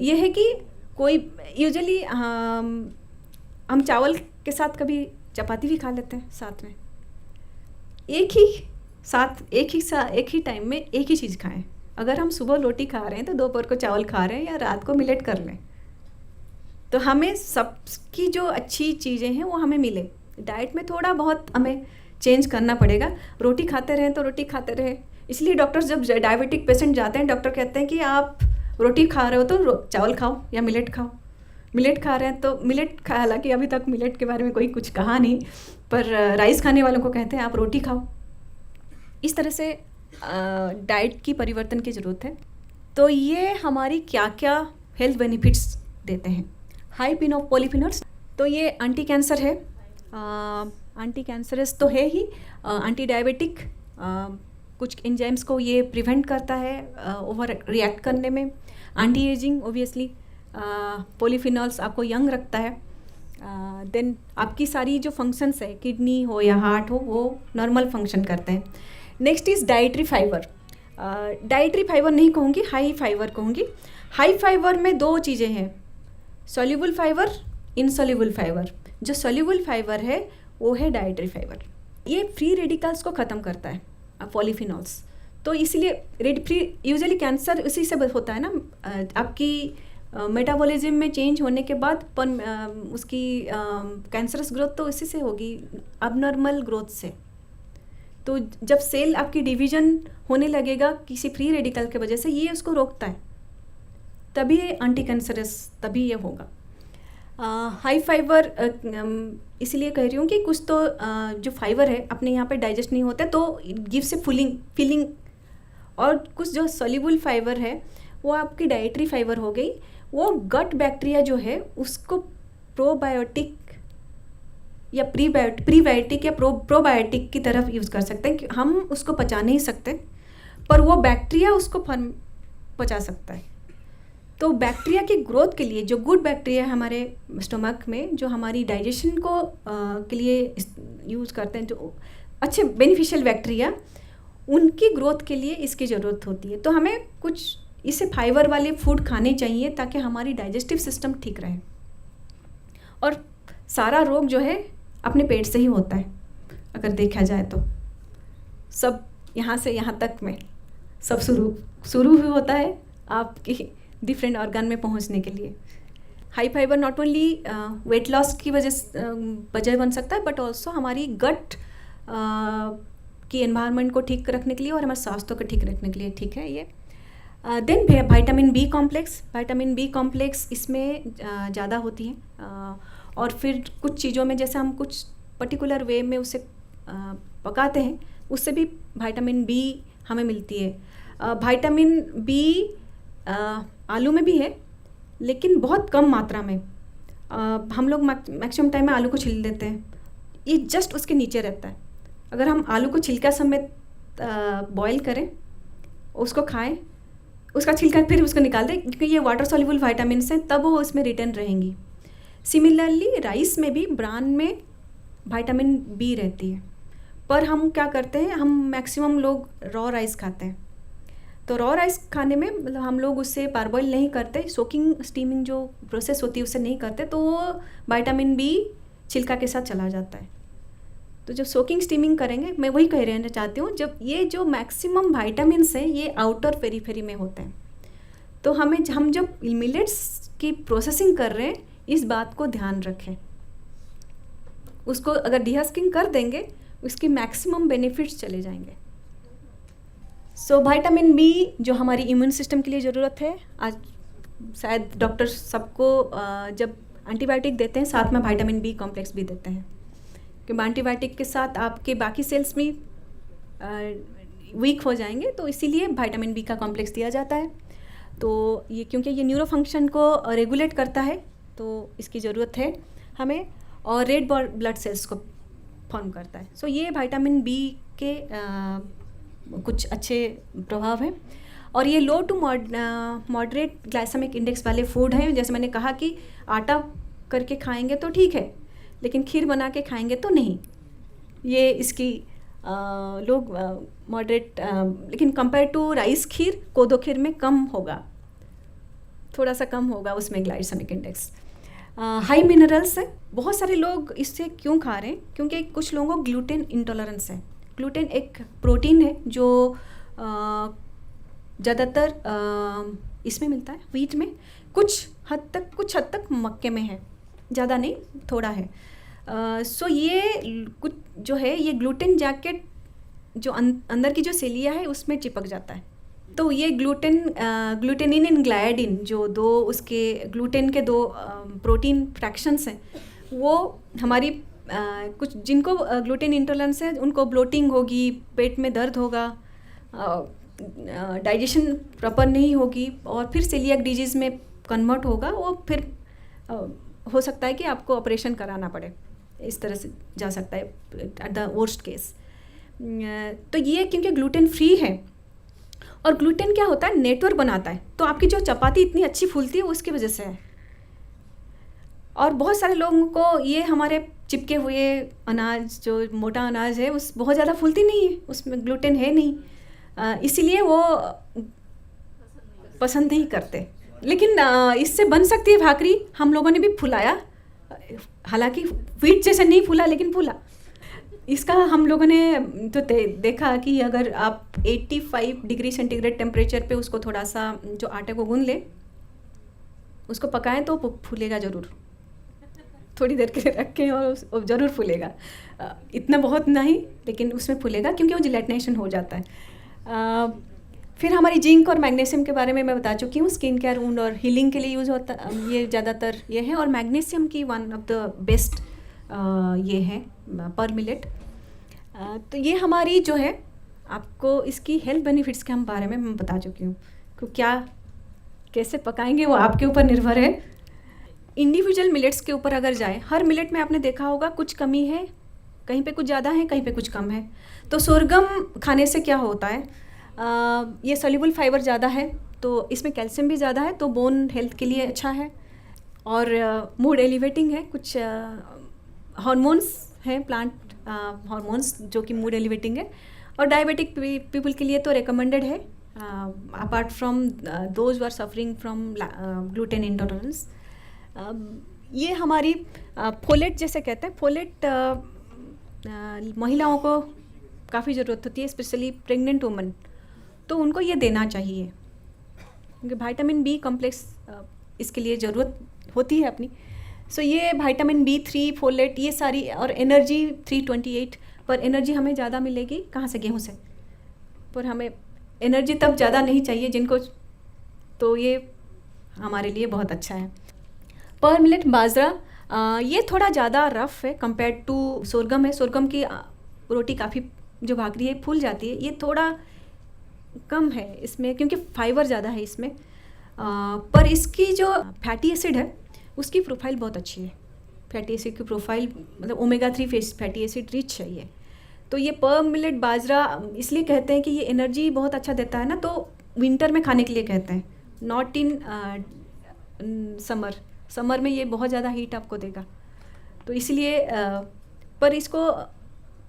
ये है कि कोई यूजुअली हम चावल के साथ कभी चपाती भी खा लेते हैं साथ में, एक ही टाइम में एक ही चीज़ खाएं। अगर हम सुबह रोटी खा रहे हैं तो दोपहर को चावल खा रहे हैं, या रात को मिलेट कर लें। तो हमें सबकी जो अच्छी चीज़ें हैं वो हमें मिले। डाइट में थोड़ा बहुत हमें चेंज करना पड़ेगा। रोटी खाते रहें तो रोटी खाते रहें, इसलिए डॉक्टर्स जब डायबिटिक पेशेंट जाते हैं, डॉक्टर कहते हैं कि आप रोटी खा रहे हो तो चावल खाओ या मिलेट खाओ। मिलेट खा रहे हैं तो मिलेट हालांकि अभी तक मिलेट के बारे में कोई कुछ कहा नहीं, पर राइस खाने वालों को कहते हैं आप रोटी खाओ। इस तरह से डाइट की परिवर्तन की ज़रूरत है। तो ये हमारी क्या क्या हेल्थ बेनिफिट्स देते हैं। हाई पॉलीफिनोल्स, तो ये एंटी कैंसर है, एंटी कैंसरस तो है ही, एंटी डायबिटिक, कुछ एंजाइम्स को ये प्रिवेंट करता है ओवर रिएक्ट करने में। एंटी एजिंग ऑब्वियसली, पॉलीफिनोल्स आपको यंग रखता है। देन आपकी सारी जो फंक्शंस है, किडनी हो या हार्ट हो, वो नॉर्मल फंक्शन करते हैं। Next is dietary fibre. Dietary fibre नहीं कहूँगी, हाई फाइबर कहूँगी। हाई फाइबर में दो चीज़ें हैं, सॉल्युबल फाइबर, इनसॉल्युबल फाइबर। जो सॉल्युबल फाइबर है वो है डाइटरी फाइबर, ये फ्री रेडिकल्स को ख़त्म करता है, पॉलीफिनोल्स। तो इसलिए फ्री यूजुअली कैंसर उसी से होता है ना, आपकी मेटाबॉलिज्म में चेंज होने के बाद उसकी कैंसरस ग्रोथ तो इसी से होगी, अबनॉर्मल ग्रोथ से। तो जब सेल आपकी डिवीजन होने लगेगा किसी फ्री रेडिकल के वजह से, ये उसको रोकता है, तभी ये एंटी कैंसरस, तभी ये होगा। हाई फाइबर इसलिए कह रही हूँ कि कुछ तो जो फाइबर है अपने यहाँ पे डाइजेस्ट नहीं होता, तो गिव से फीलिंग। और कुछ जो सॉल्युबल फाइबर है वो आपकी डाइटरी फाइबर हो गई, वो गट बैक्टीरिया जो है उसको प्रोबायोटिक या प्रीबायोटिक या प्रोबायोटिक की तरफ यूज़ कर सकते हैं। हम उसको पचा नहीं सकते, पर वो बैक्टीरिया उसको पचा सकता है। तो बैक्टीरिया की ग्रोथ के लिए जो गुड बैक्टीरिया है हमारे स्टमक में, जो हमारी डाइजेशन को के लिए यूज़ करते हैं, जो अच्छे बेनिफिशियल बैक्टीरिया, उनकी ग्रोथ के लिए इसकी ज़रूरत होती है। तो हमें कुछ इससे फाइबर वाले फूड खाने चाहिए ताकि हमारी डाइजेस्टिव सिस्टम ठीक रहे। और सारा रोग जो है अपने पेट से ही होता है, अगर देखा जाए तो सब यहाँ से यहाँ तक में सब शुरू ही होता है आपकी डिफरेंट ऑर्गन में पहुँचने के लिए। High fibre not only weight loss की वजह बन सकता है, बट ऑल्सो हमारी गट की एनवायरनमेंट को ठीक रखने के लिए और हमारे स्वास्थ्य को ठीक रखने के लिए ठीक है ये। देन विटामिन बी कॉम्प्लेक्स इसमें ज़्यादा होती है। और फिर कुछ चीज़ों में जैसे हम कुछ पर्टिकुलर वे में उसे पकाते हैं, उससे भी विटामिन बी हमें मिलती है। विटामिन बी आलू में भी है, लेकिन बहुत कम मात्रा में। हम लोग मैक्सिमम टाइम में आलू को छील देते हैं, ये जस्ट उसके नीचे रहता है। अगर हम आलू को छिलका समेत बॉईल करें, उसको खाएं, उसका छिलका फिर उसको निकाल दें, क्योंकि ये वाटर सॉल्युबल विटामिन्स हैं, तब वो उसमें रिटर्न रहेंगी। सिमिलरली राइस में भी, ब्रान में विटामिन बी रहती है, पर हम क्या करते हैं, हम मैक्सिमम लोग रॉ राइस खाते हैं। तो रॉ राइस खाने में मतलब हम लोग उससे पारबॉइल नहीं करते, सोकिंग स्टीमिंग जो प्रोसेस होती है उससे नहीं करते, तो वो विटामिन बी छिलका के साथ चला जाता है। तो जब सोकिंग स्टीमिंग करेंगे, मैं वही कह रहना चाहती हूँ, जब ये जो मैक्सिमम वाइटामिन्स हैं ये आउटर पेरीफेरी में होते हैं। तो हम जब मिलेट्स की प्रोसेसिंग कर रहे हैं, इस बात को ध्यान रखें। उसको अगर डिहस्किंग कर देंगे, उसकी मैक्सिमम बेनिफिट्स चले जाएंगे। सो विटामिन बी जो हमारी इम्यून सिस्टम के लिए ज़रूरत है, आज शायद डॉक्टर सबको जब एंटीबायोटिक देते हैं साथ में विटामिन बी कॉम्प्लेक्स भी देते हैं, क्योंकि एंटीबायोटिक के साथ आपके बाकी सेल्स भी वीक हो जाएंगे, तो इसीलिए विटामिन बी का कॉम्प्लेक्स दिया जाता है। तो ये क्योंकि ये न्यूरो फंक्शन को रेगुलेट करता है, तो इसकी ज़रूरत है हमें, और रेड ब्लड सेल्स को फॉर्म करता है। सो ये विटामिन बी के कुछ अच्छे प्रभाव हैं। और ये लो टू मॉडरेट ग्लाइसेमिक इंडेक्स वाले फूड हैं। जैसे मैंने कहा कि आटा करके खाएंगे तो ठीक है, लेकिन खीर बना के खाएंगे तो नहीं। ये इसकी लोग मॉडरेट, लेकिन कंपेयर टू राइस खीर, कोदो खीर में कम होगा, थोड़ा सा कम होगा उसमें ग्लाइसेमिक इंडेक्स। हाई मिनरल्स है। बहुत सारे लोग इससे क्यों खा रहे हैं, क्योंकि कुछ लोगों को ग्लूटेन इंटॉलरेंस है। ग्लूटेन एक प्रोटीन है जो ज़्यादातर इसमें मिलता है, व्हीट में, कुछ हद तक मक्के में है, ज़्यादा नहीं, थोड़ा है। सो ये कुछ जो है, ये ग्लूटेन जैकेट जो अंदर की जो सेलिया है उसमें चिपक जाता है। तो ये ग्लूटेनिन एंड ग्लाइडिन जो दो उसके ग्लूटेन के दो प्रोटीन फ्रैक्शंस हैं, वो हमारी कुछ जिनको ग्लूटेन इंटॉलरेंस है उनको ब्लोटिंग होगी, पेट में दर्द होगा, डाइजेशन प्रॉपर नहीं होगी, और फिर सेलियाक डिजीज़ में कन्वर्ट होगा। वो फिर हो सकता है कि आपको ऑपरेशन कराना पड़े, इस तरह से जा सकता है एट द वर्स्ट केस। तो ये क्योंकि ग्लूटेन फ्री है, और ग्लूटेन क्या होता है, नेटवर्क बनाता है। तो आपकी जो चपाती इतनी अच्छी फूलती है वो उसकी वजह से है। और बहुत सारे लोगों को ये हमारे चिपके हुए अनाज, जो मोटा अनाज है, उस बहुत ज़्यादा फूलती नहीं है, उसमें ग्लूटेन है नहीं, इसीलिए वो पसंद नहीं करते। लेकिन इससे बन सकती है भाकरी। हम लोगों ने भी फुलाया, हालांकि व्हीट जैसे नहीं फूला, लेकिन फूला। इसका हम लोगों ने तो देखा कि अगर आप 85 डिग्री सेंटीग्रेड टेम्परेचर पे उसको थोड़ा सा जो आटे को गूंद ले, उसको पकाएं तो फूलेगा ज़रूर। थोड़ी देर के लिए रखें और ज़रूर फूलेगा, इतना बहुत नहीं, लेकिन उसमें फूलेगा क्योंकि वो जिलेटिनेशन हो जाता है। फिर हमारी जिंक और मैग्नीशियम के बारे में मैं बता चुकी हूँ। स्किन केयर, वुंड और हीलिंग के लिए यूज़ होता, ये ज़्यादातर ये है। और मैग्नीशियम की वन ऑफ द बेस्ट ये है पर मिलेट। तो ये हमारी जो है, आपको इसकी हेल्थ बेनिफिट्स के हम बारे में मैं बता चुकी हूँ। तो क्या कैसे पकाएंगे वो आपके ऊपर निर्भर है। इंडिविजुअल मिलेट्स के ऊपर अगर जाए, हर मिलेट में आपने देखा होगा कुछ कमी है, कहीं पे कुछ ज़्यादा है, कहीं पे कुछ कम है। तो सोरगम खाने से क्या होता है, ये सोल्यूबल फाइबर ज़्यादा है, तो इसमें कैल्शियम भी ज़्यादा है, तो बोन हेल्थ के लिए अच्छा है। और मूड एलिवेटिंग है, कुछ हार्मोन्स हैं, प्लांट हार्मोन्स जो कि मूड एलिवेटिंग है। और डायबिटिक पीपल के लिए तो रिकमेंडेड है, apart from those are suffering from gluten intolerance. ये हमारी फोलेट जैसे कहते हैं, फोलेट महिलाओं को काफ़ी ज़रूरत होती है, स्पेशली प्रेग्नेंट वुमन, तो उनको ये देना चाहिए क्योंकि विटामिन बी कॉम्प्लेक्स इसके लिए ज़रूरत होती है अपनी। सो ये विटामिन B3, फोलेट, ये सारी, और एनर्जी 328, पर एनर्जी हमें ज़्यादा मिलेगी कहाँ से? गेहूँ से। पर हमें एनर्जी तब ज़्यादा नहीं चाहिए जिनको, तो ये हमारे लिए बहुत अच्छा है। पर मिलेट बाजरा ये थोड़ा ज़्यादा रफ़ है कंपेयर टू सोरगम है। सोरगम की रोटी काफ़ी जो भाकरी है फूल जाती है, ये थोड़ा कम है इसमें क्योंकि फाइबर ज़्यादा है इसमें। पर इसकी जो फैटी एसिड है उसकी प्रोफाइल बहुत अच्छी है। फैटी एसिड की प्रोफाइल मतलब ओमेगा 3 फैटी एसिड रिच है ये। तो ये पर मिलेट बाजरा इसलिए कहते हैं कि ये एनर्जी बहुत अच्छा देता है ना, तो विंटर में खाने के लिए कहते हैं, नॉट इन समर। समर में ये बहुत ज़्यादा हीट आपको देगा, तो इसलिए पर इसको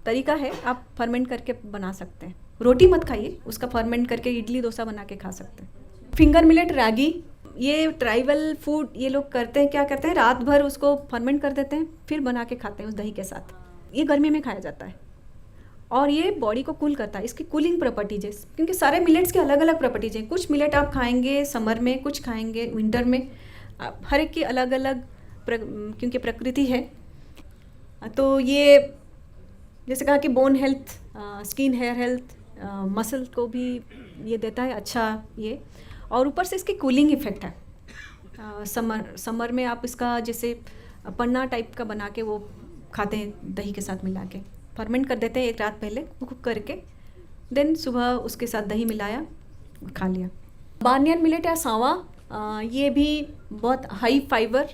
तरीका है, आप फर्मेंट करके बना सकते हैं। रोटी मत खाइए, उसका फर्मेंट करके इडली डोसा बना के खा सकते हैं। फिंगर मिलेट रागी, ये ट्राइबल फूड ये लोग करते हैं, क्या करते हैं, रात भर उसको फर्मेंट कर देते हैं, फिर बना के खाते हैं उस दही के साथ। ये गर्मी में खाया जाता है और ये बॉडी को कूल करता है। इसकी कूलिंग प्रॉपर्टीज है, क्योंकि सारे मिलेट्स के अलग अलग प्रॉपर्टीज हैं। कुछ मिलेट आप खाएंगे समर में, कुछ खाएंगे विंटर में, हर एक की अलग अलग क्योंकि प्रकृति है। तो ये जैसे कहा कि bone health, skin, hair health, muscle को भी ये देता है अच्छा ये, और ऊपर से इसकी कूलिंग इफेक्ट है। समर में आप इसका जैसे पन्ना टाइप का बना के वो खाते हैं दही के साथ मिला के, फर्मेंट कर देते हैं एक रात पहले कुक करके, देन सुबह उसके साथ दही मिलाया, खा लिया। बार्नियर मिलेट या सांवा, ये भी बहुत हाई फाइबर,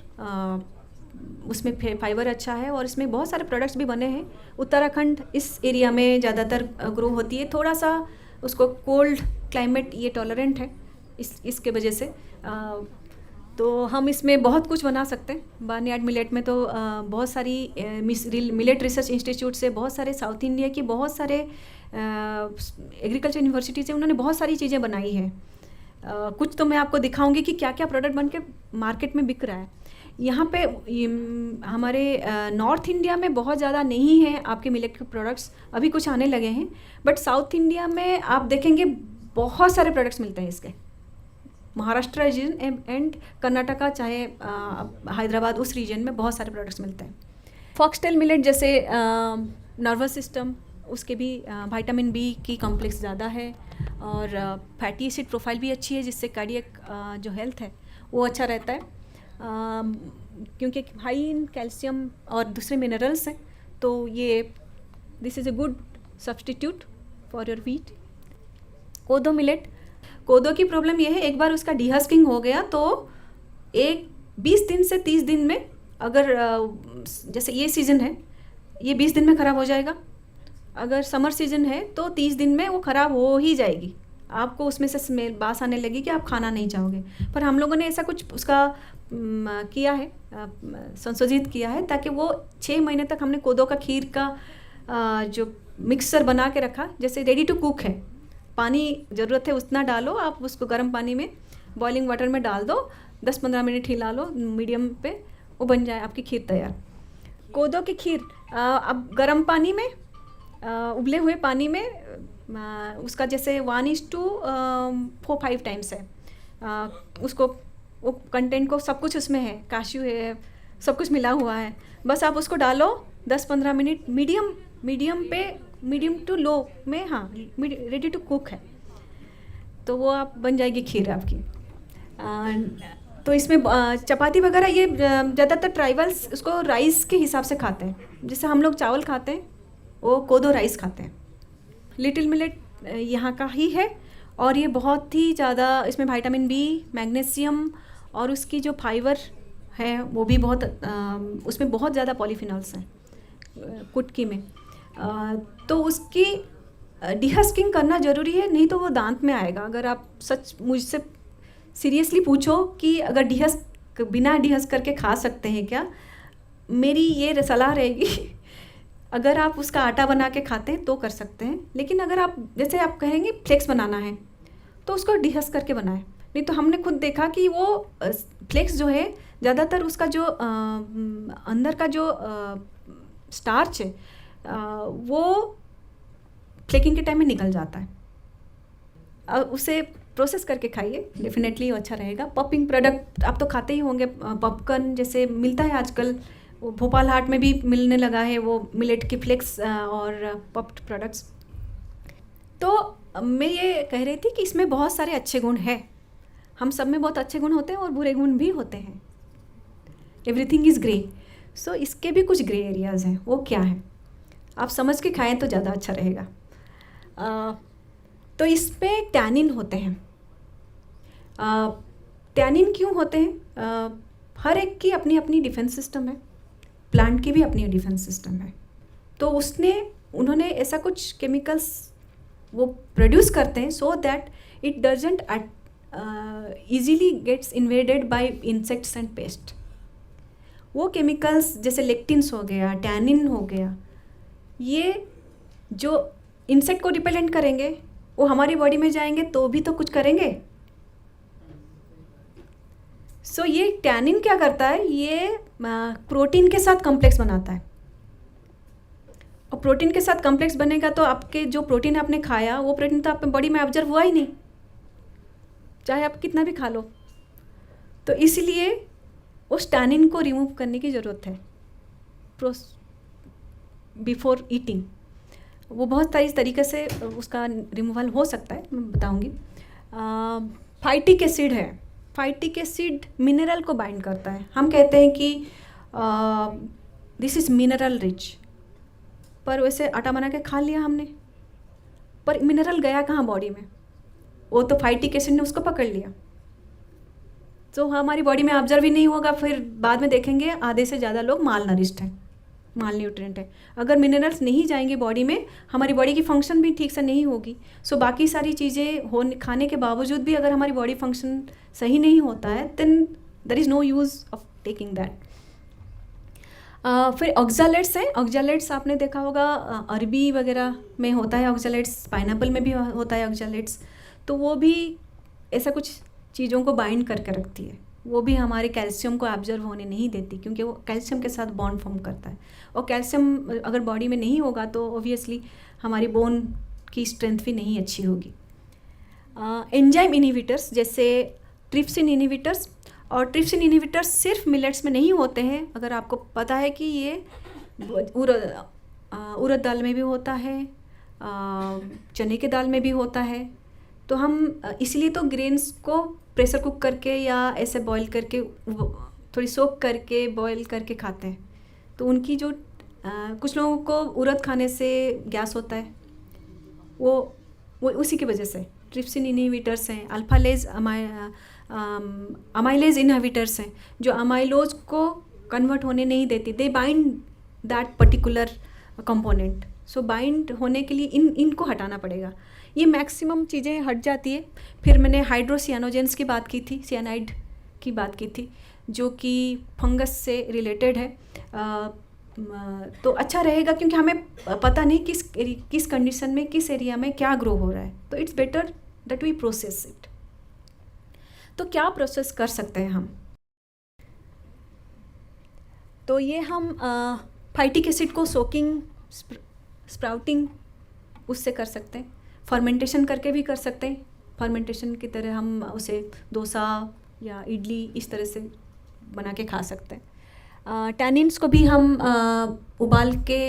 उसमें फाइबर अच्छा है और इसमें बहुत सारे प्रोडक्ट्स भी बने हैं। उत्तराखंड इस एरिया में ज़्यादातर ग्रो होती है, थोड़ा सा उसको कोल्ड क्लाइमेट ये टॉलरेंट है इसके वजह से। तो हम इसमें बहुत कुछ बना सकते हैं। बार्नयार्ड मिलेट में तो बहुत सारी मिलेट रिसर्च इंस्टीट्यूट से, बहुत सारे साउथ इंडिया की बहुत सारे एग्रीकल्चर यूनिवर्सिटी से उन्होंने बहुत सारी चीज़ें बनाई हैं। कुछ तो मैं आपको दिखाऊंगी कि क्या क्या प्रोडक्ट बन के मार्केट में बिक रहा है। यहाँ पे हमारे नॉर्थ इंडिया में बहुत ज़्यादा नहीं है आपके मिलेट के प्रोडक्ट्स, अभी कुछ आने लगे हैं, बट साउथ इंडिया में आप देखेंगे बहुत सारे प्रोडक्ट्स मिलते हैं इसके। महाराष्ट्र रीजन एंड कर्नाटका, चाहे हैदराबाद, उस रीजन में बहुत सारे प्रोडक्ट्स मिलते हैं। फॉक्सटेल मिलेट जैसे नर्वस सिस्टम, उसके भी विटामिन बी की कॉम्प्लेक्स ज़्यादा है और फैटी एसिड प्रोफाइल भी अच्छी है, जिससे कार्डियक जो हेल्थ है वो अच्छा रहता है। क्योंकि हाई इन कैल्शियम और दूसरे मिनरल्स हैं, तो ये this is a good substitute for your wheat. कोदो मिलेट, कोदो की प्रॉब्लम ये है, एक बार उसका डीहस्किंग हो गया तो 20 दिन से 30 दिन में, अगर जैसे ये सीज़न है ये 20 दिन में ख़राब हो जाएगा, अगर समर सीज़न है तो 30 दिन में वो ख़राब हो ही जाएगी, आपको उसमें से स्मेल बास आने लगी कि आप खाना नहीं चाहोगे। पर हम लोगों ने ऐसा कुछ उसका किया है, संशोधित किया है, ताकि वो 6 महीने तक हमने कोदो का खीर का जो मिक्सचर बना के रखा, जैसे रेडी टू कुक है, पानी ज़रूरत है उतना डालो, आप उसको गर्म पानी में बॉइलिंग वाटर में डाल दो, 10-15 मिनट हिला लो मीडियम पे, वो बन जाए आपकी खीर तैयार। कोदो की खीर अब गर्म पानी में, उबले हुए पानी में उसका जैसे 1:4-5 टाइम्स है, उसको वो कंटेंट को सब कुछ उसमें है, काशू है, सब कुछ मिला हुआ है, बस आप उसको डालो 10-15 मिनट मीडियम पे, मीडियम टू लो में, हाँ रेडी टू कुक है, तो वो आप बन जाएगी खीर आपकी। तो इसमें चपाती वगैरह ये ज़्यादातर ट्राइबल्स उसको राइस के हिसाब से खाते हैं, जैसे हम लोग चावल खाते हैं वो कोदो राइस खाते हैं। लिटिल मिलेट यहाँ का ही है और ये बहुत ही ज़्यादा, इसमें विटामिन बी, मैग्नीशियम और उसकी जो फाइबर है वो भी बहुत, उसमें बहुत ज़्यादा पॉलीफिनॉल्स हैं कुटकी में, तो उसकी डिहस्किंग करना ज़रूरी है, नहीं तो वो दांत में आएगा। अगर आप सच मुझसे सीरियसली पूछो कि अगर बिना डिहस करके खा सकते हैं क्या। मेरी ये सलाह रहेगी अगर आप उसका आटा बना के खाते हैं तो कर सकते हैं, लेकिन अगर आप जैसे आप कहेंगे फ्लेक्स बनाना है तो उसको डिहस करके बनाएं। नहीं तो हमने खुद देखा कि वो फ्लेक्स जो है ज़्यादातर उसका जो अंदर का जो स्टार्च है वो फ्लेकिंग के टाइम में निकल जाता है। उसे प्रोसेस करके खाइए, डेफिनेटली अच्छा रहेगा। पॉपिंग प्रोडक्ट आप तो खाते ही होंगे, पॉपकॉर्न जैसे मिलता है आजकल, वो भोपाल हाट में भी मिलने लगा है, वो मिलेट की फ्लेक्स और पॉप्ड प्रोडक्ट्स। तो मैं ये कह रही थी कि इसमें बहुत सारे अच्छे गुण हैं, हम सब में बहुत अच्छे गुण होते हैं और बुरे गुण भी होते हैं। एवरीथिंग इज़ ग्रे, सो इसके भी कुछ ग्रे एरियाज़ हैं। वो क्या है आप समझ के खाएं तो ज़्यादा अच्छा रहेगा। तो इस पे टैनिन होते हैं। टैनिन क्यों होते हैं? हर एक की अपनी अपनी डिफेंस सिस्टम है, प्लांट की भी अपनी डिफेंस सिस्टम है। तो उन्होंने ऐसा कुछ केमिकल्स वो प्रोड्यूस करते हैं so that it doesn't easily gets invaded by insects and pest. वो केमिकल्स जैसे लेक्टिन्स हो गया, टैनिन हो गया, ये जो इंसेक्ट को रिपेलेंट करेंगे वो हमारी बॉडी में जाएंगे तो भी तो कुछ करेंगे। सो ये टैनिन क्या करता है, ये प्रोटीन के साथ कॉम्प्लेक्स बनाता है, और प्रोटीन के साथ कॉम्प्लेक्स बनेगा तो आपके जो प्रोटीन आपने खाया वो प्रोटीन तो आपके बॉडी में ऑब्जर्व हुआ ही नहीं, चाहे आप कितना भी खा लो। तो इसलिए उस टैनिन को रिमूव करने की ज़रूरत है बिफोर ईटिंग। वो बहुत सारी तरीके से उसका रिमूवल हो सकता है, मैं बताऊंगी। फाइटिक एसिड है, फाइटिक एसिड मिनरल को बाइंड करता है। हम कहते हैं कि दिस इज़ मिनरल रिच, पर वैसे आटा बना के खा लिया हमने, पर मिनरल गया कहाँ बॉडी में? वो तो फाइटिक एसिड ने उसको पकड़ लिया, तो हमारी बॉडी में ऑब्जर्व ही नहीं होगा। फिर बाद में देखेंगे आधे से ज़्यादा लोग माल नरिश्ड हैं, माल न्यूट्रिएंट है। अगर मिनरल्स नहीं जाएंगे बॉडी में, हमारी बॉडी की फंक्शन भी ठीक से नहीं होगी। सो बाकी सारी चीज़ें खाने के बावजूद भी अगर हमारी बॉडी फंक्शन सही नहीं होता है, then there is no use of taking that. फिर ऑक्ज़ैलेट्स हैं। ऑक्ज़ैलेट्स आपने देखा होगा, अरबी वगैरह में होता है ऑक्ज़ैलेट्स, पाइनएप्पल में भी होता है ऑक्ज़ैलेट्स। तो वो भी ऐसा कुछ चीज़ों को बाइंड करके रखती है, वो भी हमारे कैल्शियम को ऑब्जर्व होने नहीं देती, क्योंकि वो कैल्शियम के साथ बॉन्ड फॉर्म करता है। और कैल्शियम अगर बॉडी में नहीं होगा तो ऑब्वियसली हमारी बोन की स्ट्रेंथ भी नहीं अच्छी होगी। एंजाइम इनहिबिटर्स जैसे ट्रिप्सिन इनहिबिटर्स, और ट्रिप्सिन इनहिबिटर्स सिर्फ मिलेट्स में नहीं होते हैं। अगर आपको पता है कि ये उड़द दाल में भी होता है, चने के दाल में भी होता है। तो हम इसलिए तो ग्रेन्स को प्रेशर कुक करके या ऐसे बॉईल करके, थोड़ी सोक करके बॉईल करके खाते हैं। तो उनकी जो कुछ लोगों को उड़द खाने से गैस होता है, वो उसी की वजह से। ट्रिप्सिन इनहिबिटर्स हैं, अल्फालेज अमाइलेज इनहिबिटर्स हैं, जो अमाइलोज को कन्वर्ट होने नहीं देती, दे bind that particular component. So bind होने के लिए इनको हटाना पड़ेगा। ये मैक्सिमम चीज़ें हट जाती है। फिर मैंने हाइड्रोसियानोजेंस की बात की थी, सियानाइड की बात की थी, जो कि फंगस से रिलेटेड है। तो अच्छा रहेगा, क्योंकि हमें पता नहीं किस कंडीशन में, किस एरिया में क्या ग्रो हो रहा है। तो it's better that we process it. तो क्या प्रोसेस कर सकते हैं हम? तो ये हम फाइटिक एसिड को सोकिंग, स्प्राउटिंग उससे कर सकते हैं, फर्मेंटेशन करके भी कर सकते हैं। फर्मेंटेशन की तरह हम उसे डोसा या इडली इस तरह से बना के खा सकते हैं। टैनिन्स को भी हम उबाल के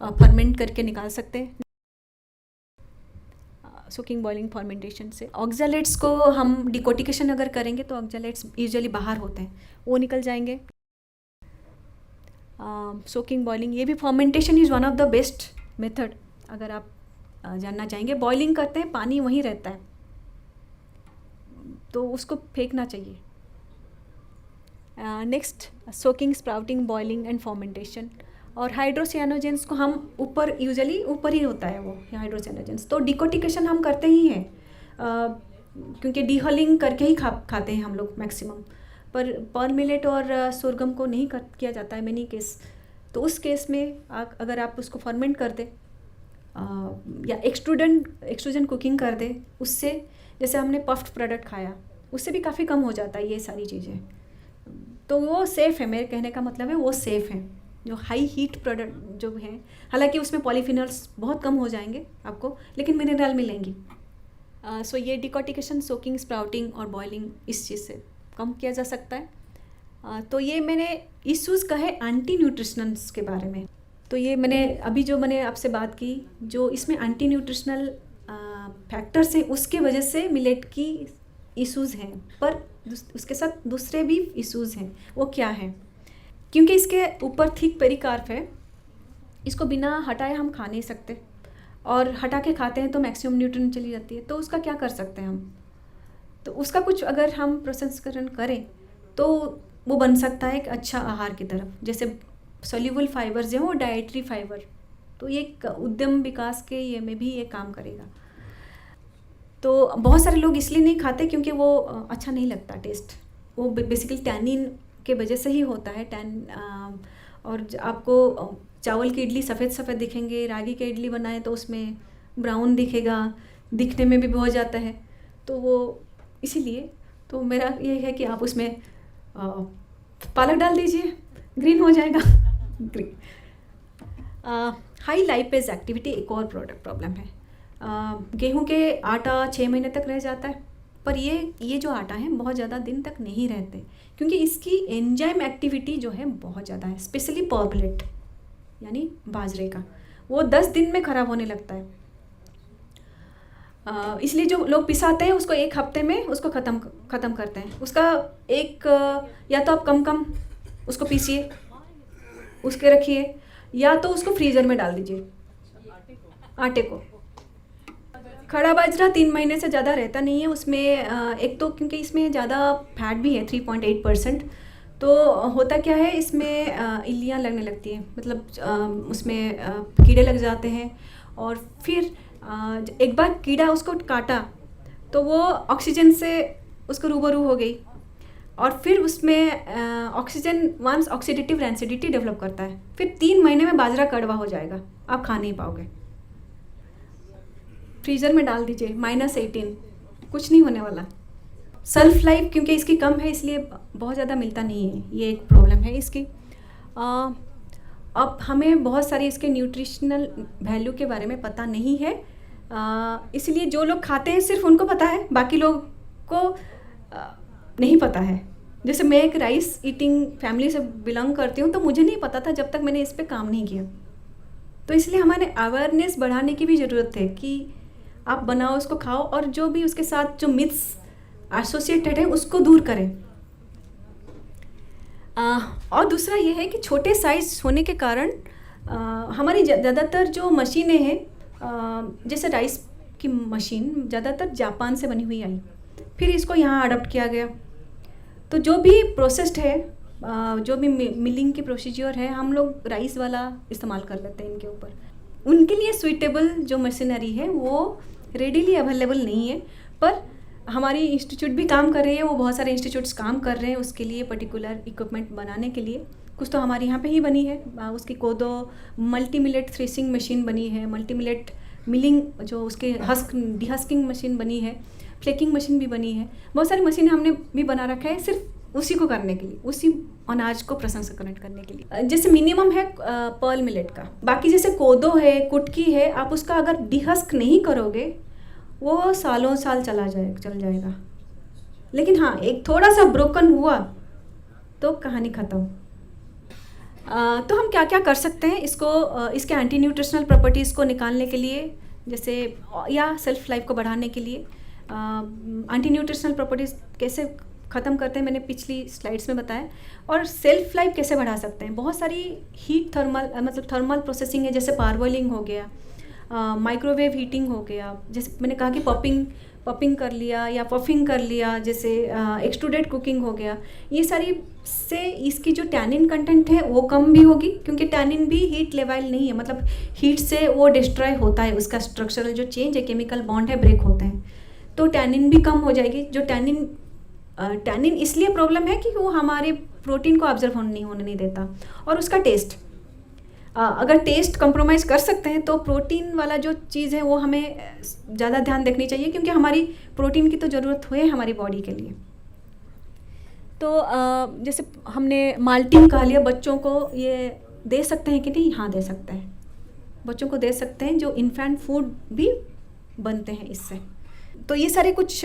फर्मेंट करके निकाल सकते हैं, सोकिंग, बॉइलिंग, फर्मेंटेशन से। ऑक्ज़ैलेट्स को हम डिकोटिकेशन अगर करेंगे तो ऑक्ज़ैलेट्स यूजुअली बाहर होते हैं, वो निकल जाएंगे। सोकिंग, बॉइलिंग, ये भी fermentation is one of the best method. अगर आप जानना चाहेंगे, बॉइलिंग करते हैं, पानी वहीं रहता है, तो उसको फेंकना चाहिए। Next, soaking, sprouting, boiling and fermentation. और हाइड्रोसियानोजेंस को हम यूजुअली ऊपर ही होता है वो हाइड्रोसियानोजेंस, तो डिकोटिकेशन हम करते ही हैं। क्योंकि डीहलिंग करके ही खाते हैं हम लोग मैक्सिमम, पर पर्ल मिलेट और सोरगम को नहीं किया जाता है मैनी केस। तो उस केस में अगर आप उसको फर्मेंट कर दें या एक्सट्रूजन कुकिंग कर दे, उससे जैसे हमने पफ्ड प्रोडक्ट खाया उससे भी काफ़ी कम हो जाता है ये सारी चीज़ें। तो वो सेफ़ है, मेरे कहने का मतलब है वो सेफ़ है। जो हाई हीट प्रोडक्ट जो हैं, हालांकि उसमें पॉलीफिनॉल्स बहुत कम हो जाएंगे आपको, लेकिन मिनरल मिलेंगी। सो ये डिकॉर्टिकेशन, सोकिंग, स्प्राउटिंग और बॉइलिंग इस चीज़ से कम किया जा सकता है। तो ये मैंने इश्यूज़ कहे एंटी न्यूट्रिशनल्स के बारे में। तो ये मैंने आपसे बात की, जो इसमें एंटी न्यूट्रिशनल फैक्टर्स हैं उसके वजह से मिलेट की इश्यूज़ हैं, पर उसके साथ दूसरे भी इश्यूज़ हैं। वो क्या है? क्योंकि इसके ऊपर थिक पेरिकार्प है, इसको बिना हटाए हम खा नहीं सकते, और हटा के खाते हैं तो मैक्सिमम न्यूट्रिएंट चली जाती है। तो उसका क्या कर सकते हैं हम? तो उसका कुछ अगर हम प्रसंस्करण करें तो वो बन सकता है एक अच्छा आहार की तरफ, जैसे सोल्यूबल फाइबर्स हैं वो डाइटरी फाइबर। तो ये उद्यम विकास के ये में भी ये काम करेगा। तो बहुत सारे लोग इसलिए नहीं खाते क्योंकि वो अच्छा नहीं लगता टेस्ट, वो बेसिकली टैनिन के वजह से ही होता है। और आपको चावल की इडली सफ़ेद सफ़ेद दिखेंगे, रागी की इडली बनाए तो उसमें ब्राउन दिखेगा, दिखने में भी बहुत जाता है। तो वो इसीलिए तो मेरा ये है कि आप उसमें पालक डाल दीजिए, ग्रीन हो जाएगा। ग्रीन हाई लाइपेज एक्टिविटी एक और प्रॉब्लम है। गेहूं के आटा 6 महीने तक रह जाता है, पर ये जो आटा है बहुत ज़्यादा दिन तक नहीं रहते, क्योंकि इसकी एंजाइम एक्टिविटी जो है बहुत ज़्यादा है। स्पेशली पर्बलेट यानी बाजरे का, वो 10 दिन में ख़राब होने लगता है। इसलिए जो लोग पिसाते हैं उसको 1 हफ्ते में उसको ख़त्म करते हैं। उसका या तो आप कम उसको पीसिए, उसके रखिए, या तो उसको फ्रीज़र में डाल दीजिए आटे को। खड़ा बाजरा 3 महीने से ज़्यादा रहता नहीं है उसमें। एक तो क्योंकि इसमें ज़्यादा फैट भी है 3.8%, तो होता क्या है इसमें इल्लियाँ लगने लगती हैं, मतलब उसमें कीड़े लग जाते हैं। और फिर एक बार कीड़ा उसको काटा तो वो ऑक्सीजन से उसको रूबरू हो गई, और फिर उसमें oxygen once oxidative rancidity develop करता है। फिर 3 महीने में बाजरा कड़वा हो जाएगा, आप खा नहीं पाओगे। फ्रीज़र में डाल दीजिए -18, कुछ नहीं होने वाला। सेल्फ लाइफ क्योंकि इसकी कम है इसलिए बहुत ज़्यादा मिलता नहीं है, ये एक प्रॉब्लम है इसकी। अब हमें बहुत सारी इसके न्यूट्रिशनल वैल्यू के बारे में पता नहीं है, इसलिए जो लोग खाते हैं सिर्फ उनको पता है, बाकी लोग को नहीं पता है। जैसे मैं एक राइस ईटिंग फैमिली से बिलोंग करती हूँ, तो मुझे नहीं पता था जब तक मैंने इस पे काम नहीं किया। तो इसलिए हमारे अवेयरनेस बढ़ाने की भी ज़रूरत है कि आप बनाओ, उसको खाओ, और जो भी उसके साथ जो मिथ्स एसोसिएटेड है उसको दूर करें। और दूसरा ये है कि छोटे साइज होने के कारण हमारी ज़्यादातर जो मशीनें हैं, जैसे राइस की मशीन ज़्यादातर जापान से बनी हुई आई, फिर इसको यहाँ अडॉप्ट किया गया। तो जो भी प्रोसेस्ड है, जो भी मिलिंग की प्रोसीजर है, हम लोग राइस वाला इस्तेमाल कर लेते हैं इनके ऊपर। उनके लिए सुइटेबल जो मशीनरी है वो रेडीली अवेलेबल नहीं है, पर हमारी इंस्टीट्यूट भी काम कर रही है, वो बहुत सारे इंस्टीट्यूट्स काम कर रहे हैं उसके लिए, पर्टिकुलर इक्विपमेंट बनाने के लिए। कुछ तो हमारे यहाँ पे ही बनी है, उसकी कोदो मल्टी मिलेट थ्रेसिंग मशीन बनी है, मल्टी मिलेट मिलिंग जो उसके डिहस्किंग मशीन बनी है, फ्लेकिंग मशीन भी बनी है। बहुत सारी मशीनें हमने भी बना रखा है सिर्फ उसी को करने के लिए, उसी अनाज को प्रसंस्करण करने के लिए। जैसे मिनिमम है पर्ल मिलेट का, बाकी जैसे कोदो है, कुटकी है, आप उसका अगर डिहस्क नहीं करोगे वो सालों साल चल जाएगा। लेकिन हाँ, एक थोड़ा सा ब्रोकन हुआ तो कहानी ख़त्म। तो हम क्या क्या कर सकते हैं इसके एंटी न्यूट्रिशनल प्रॉपर्टीज़ को निकालने के लिए, जैसे या सेल्फ लाइफ को बढ़ाने के लिए। एंटी न्यूट्रिशनल प्रॉपर्टीज़ कैसे ख़त्म करते हैं मैंने पिछली स्लाइड्स में बताया, और सेल्फ लाइफ कैसे बढ़ा सकते हैं। बहुत सारी हीट थर्मल प्रोसेसिंग है, जैसे पारबॉइलिंग हो गया, माइक्रोवेव हीटिंग हो गया, जैसे मैंने कहा कि पपिंग कर लिया या पफिंग कर लिया, जैसे एक्सट्रूडेड कुकिंग हो गया। ये सारी से इसकी जो टैनिन कंटेंट है वो कम भी होगी, क्योंकि टैनिन भी हीट लेवल नहीं है, मतलब हीट से वो डिस्ट्रॉय होता है, उसका स्ट्रक्चरल जो चेंज है, केमिकल बॉन्ड है, ब्रेक होते हैं। तो टैनिन भी कम हो जाएगी। जो टैनिन इसलिए प्रॉब्लम है कि वो हमारे प्रोटीन को ऑब्जर्व होने नहीं देता। और उसका टेस्ट, अगर टेस्ट कंप्रोमाइज़ कर सकते हैं तो प्रोटीन वाला जो चीज़ है वो हमें ज़्यादा ध्यान रखनी चाहिए, क्योंकि हमारी प्रोटीन की तो ज़रूरत है हमारी बॉडी के लिए। तो जैसे हमने माल्टिन कहा लिया, बच्चों को ये दे सकते हैं कि नहीं? हाँ, दे सकते हैं, बच्चों को दे सकते हैं, जो इन्फेंट फूड भी बनते हैं इससे। तो ये सारे कुछ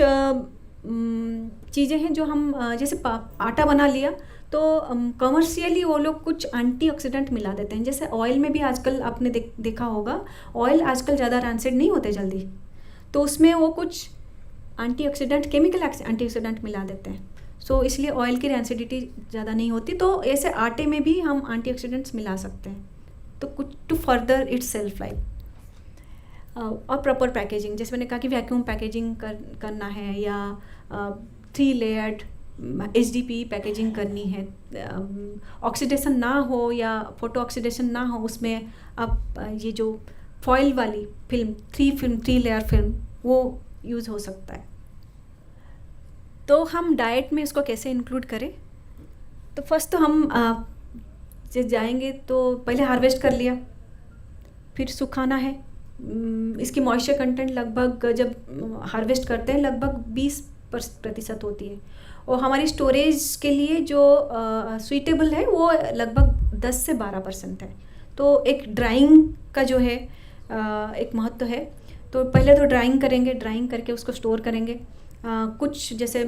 चीज़ें हैं जो हम जैसे आटा बना लिया तो कमर्शियली वो लोग कुछ एंटीऑक्सीडेंट मिला देते हैं। जैसे ऑयल में भी आजकल आपने देखा होगा, ऑयल आजकल ज़्यादा रैंसिड नहीं होते जल्दी, तो उसमें वो कुछ एंटीऑक्सीडेंट, केमिकल एंटीऑक्सीडेंट मिला देते हैं। सो इसलिए ऑयल की रैंसिडिटी ज़्यादा नहीं होती। तो ऐसे आटे में भी हम एंटीऑक्सीडेंट्स मिला सकते हैं, तो कुछ to further its shelf life. और प्रॉपर पैकेजिंग, जैसे मैंने कहा कि वैक्यूम पैकेजिंग करना है, या 3 लेयर्ड HDP पैकेजिंग करनी है, ऑक्सीडेशन ना हो या फोटो ऑक्सीडेशन ना हो उसमें, आप ये जो फॉइल वाली फिल्म 3 लेयर फिल्म वो यूज़ हो सकता है। तो हम डाइट में इसको कैसे इंक्लूड करें? तो फर्स्ट तो हम जब जाएंगे तो पहले हार्वेस्ट कर लिया, फिर सुखाना है। इसकी मॉइस्चर कंटेंट लगभग जब हार्वेस्ट करते हैं लगभग 20% होती है, और हमारी स्टोरेज के लिए जो सुइटेबल है वो लगभग 10 से 12% है। तो एक ड्राइंग का जो है एक महत्व है। तो पहले तो ड्राइंग करेंगे, ड्राइंग करके उसको स्टोर करेंगे। कुछ जैसे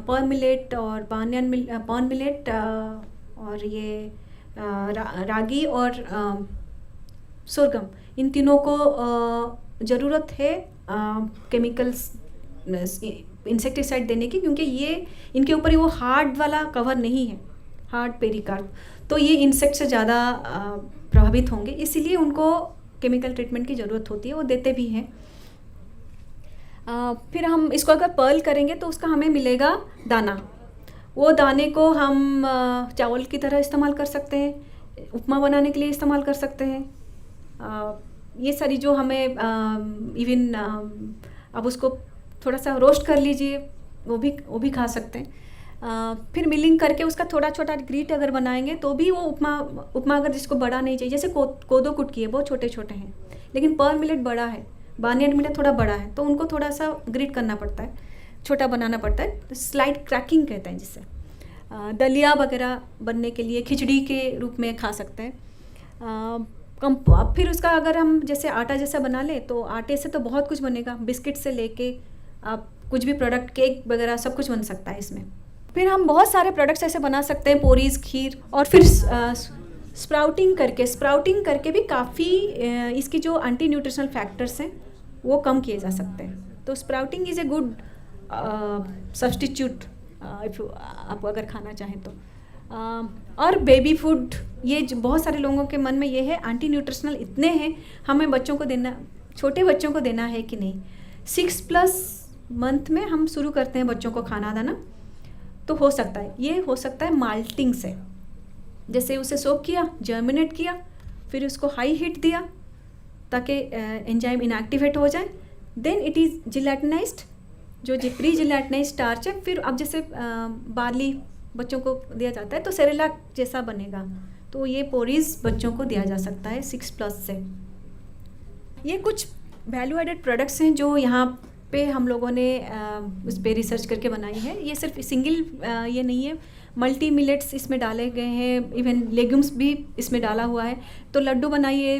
पर्ल मिलेट और पॉर्न मिलेट और ये रागी और सोरगम, इन तीनों को ज़रूरत है केमिकल्स इंसेक्टिसाइड देने की, क्योंकि ये इनके ऊपर वो हार्ड वाला कवर नहीं है, हार्ड पेरिकार्प, तो ये इंसेक्ट से ज़्यादा प्रभावित होंगे, इसीलिए उनको केमिकल ट्रीटमेंट की ज़रूरत होती है, वो देते भी हैं। फिर हम इसको अगर पर्ल करेंगे तो उसका हमें मिलेगा दाना। वो दाने को हम चावल की तरह इस्तेमाल कर सकते हैं, उपमा बनाने के लिए इस्तेमाल कर सकते हैं। ये सारी जो हमें इवन अब उसको थोड़ा सा रोस्ट कर लीजिए, वो भी खा सकते हैं। फिर मिलिंग करके उसका थोड़ा छोटा ग्रीट अगर बनाएंगे तो भी वो उपमा अगर जिसको बड़ा नहीं चाहिए, जैसे कोदो कुटकी है, बहुत छोटे छोटे हैं, लेकिन पर्ल मिलेट बड़ा है, बार्नयार्ड मिलेट थोड़ा बड़ा है, तो उनको थोड़ा सा ग्रीट करना पड़ता है, छोटा बनाना पड़ता है, स्लाइड क्रैकिंग कहते हैं जिससे। दलिया वगैरह बनने के लिए खिचड़ी के रूप में खा सकते हैं। फिर उसका अगर हम जैसे आटा जैसा बना ले तो आटे से तो बहुत कुछ बनेगा, बिस्किट से लेके आप कुछ भी प्रोडक्ट, केक वगैरह सब कुछ बन सकता है इसमें। फिर हम बहुत सारे प्रोडक्ट्स ऐसे बना सकते हैं, पोरीज, खीर। और फिर स्प्राउटिंग करके भी काफ़ी इसकी जो एंटी न्यूट्रिशनल फैक्टर्स हैं वो कम किए जा सकते हैं। तो sprouting is a good substitute आप अगर खाना चाहें तो। और बेबी फूड, ये जो बहुत सारे लोगों के मन में ये है, एंटी न्यूट्रिशनल इतने हैं, हमें बच्चों को देना, छोटे बच्चों को देना है कि नहीं। 6+ मंथ में हम शुरू करते हैं बच्चों को खाना दाना, तो हो सकता है ये हो सकता है माल्टिंग से। जैसे उसे सोक किया, जर्मिनेट किया, फिर उसको हाई हीट दिया ताकि एंजाइम इनएक्टिवेट हो जाए, देन इट इज़ जिलेटिनाइज्ड, जो प्री जिलेटिनाइज्ड स्टार्च है। फिर अब जैसे बार्ली बच्चों को दिया जाता है तो सेरेलैक जैसा बनेगा, तो ये पोरीज बच्चों को दिया जा सकता है 6+ से। ये कुछ वैल्यू एडेड प्रोडक्ट्स हैं जो यहाँ पे हम लोगों ने उस पर रिसर्च करके बनाई है। ये सिर्फ सिंगल ये नहीं है, मल्टी मिलेट्स इसमें डाले गए हैं, इवन लेग्यूम्स भी इसमें डाला हुआ है। तो लड्डू बनाइए,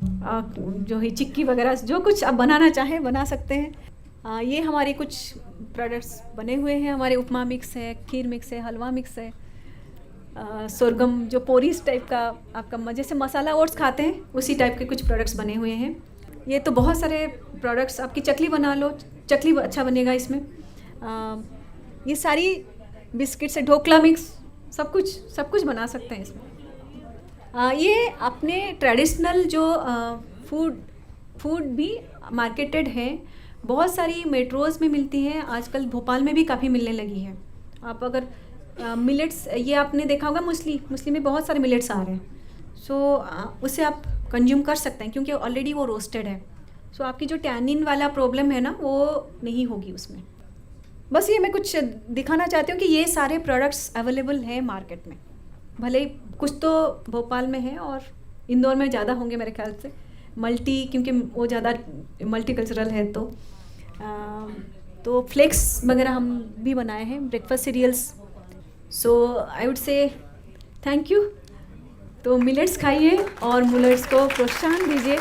जो है चिक्की वगैरह, जो कुछ आप बनाना चाहें बना सकते हैं। ये हमारे कुछ प्रोडक्ट्स बने हुए हैं, हमारे उपमा मिक्स है, खीर मिक्स है, हलवा मिक्स है, सोरगम जो पोरीज टाइप का आपका जैसे मसाला ओट्स खाते हैं उसी टाइप के कुछ प्रोडक्ट्स बने हुए हैं। ये तो बहुत सारे प्रोडक्ट्स, आपकी चकली बना लो, चकली अच्छा बनेगा इसमें। ये सारी बिस्किट से ढोकला मिक्स, सब कुछ बना सकते हैं इसमें। ये अपने ट्रेडिशनल जो फूड भी मार्केटेड है, बहुत सारी मेट्रोज़ में मिलती हैं, आजकल भोपाल में भी काफ़ी मिलने लगी है। आप अगर मिलेट्स, ये आपने देखा होगा मुस्ली में बहुत सारे मिलेट्स आ रहे हैं, सो उसे आप कंज्यूम कर सकते हैं क्योंकि ऑलरेडी वो रोस्टेड है। सो आपकी जो टैनिन वाला प्रॉब्लम है ना वो नहीं होगी उसमें। बस ये मैं कुछ दिखाना चाहती हूँ कि ये सारे प्रोडक्ट्स अवेलेबल हैं मार्केट में, भले ही कुछ तो भोपाल में है और इंदौर में ज़्यादा होंगे मेरे ख्याल से, क्योंकि वो ज़्यादा मल्टीकल्चरल है। तो फ्लेक्स वगैरह हम भी बनाए हैं, breakfast cereals. So I would say thank you. तो मिलेट्स खाइए और मिलेट्स को प्रोत्साहन दीजिए।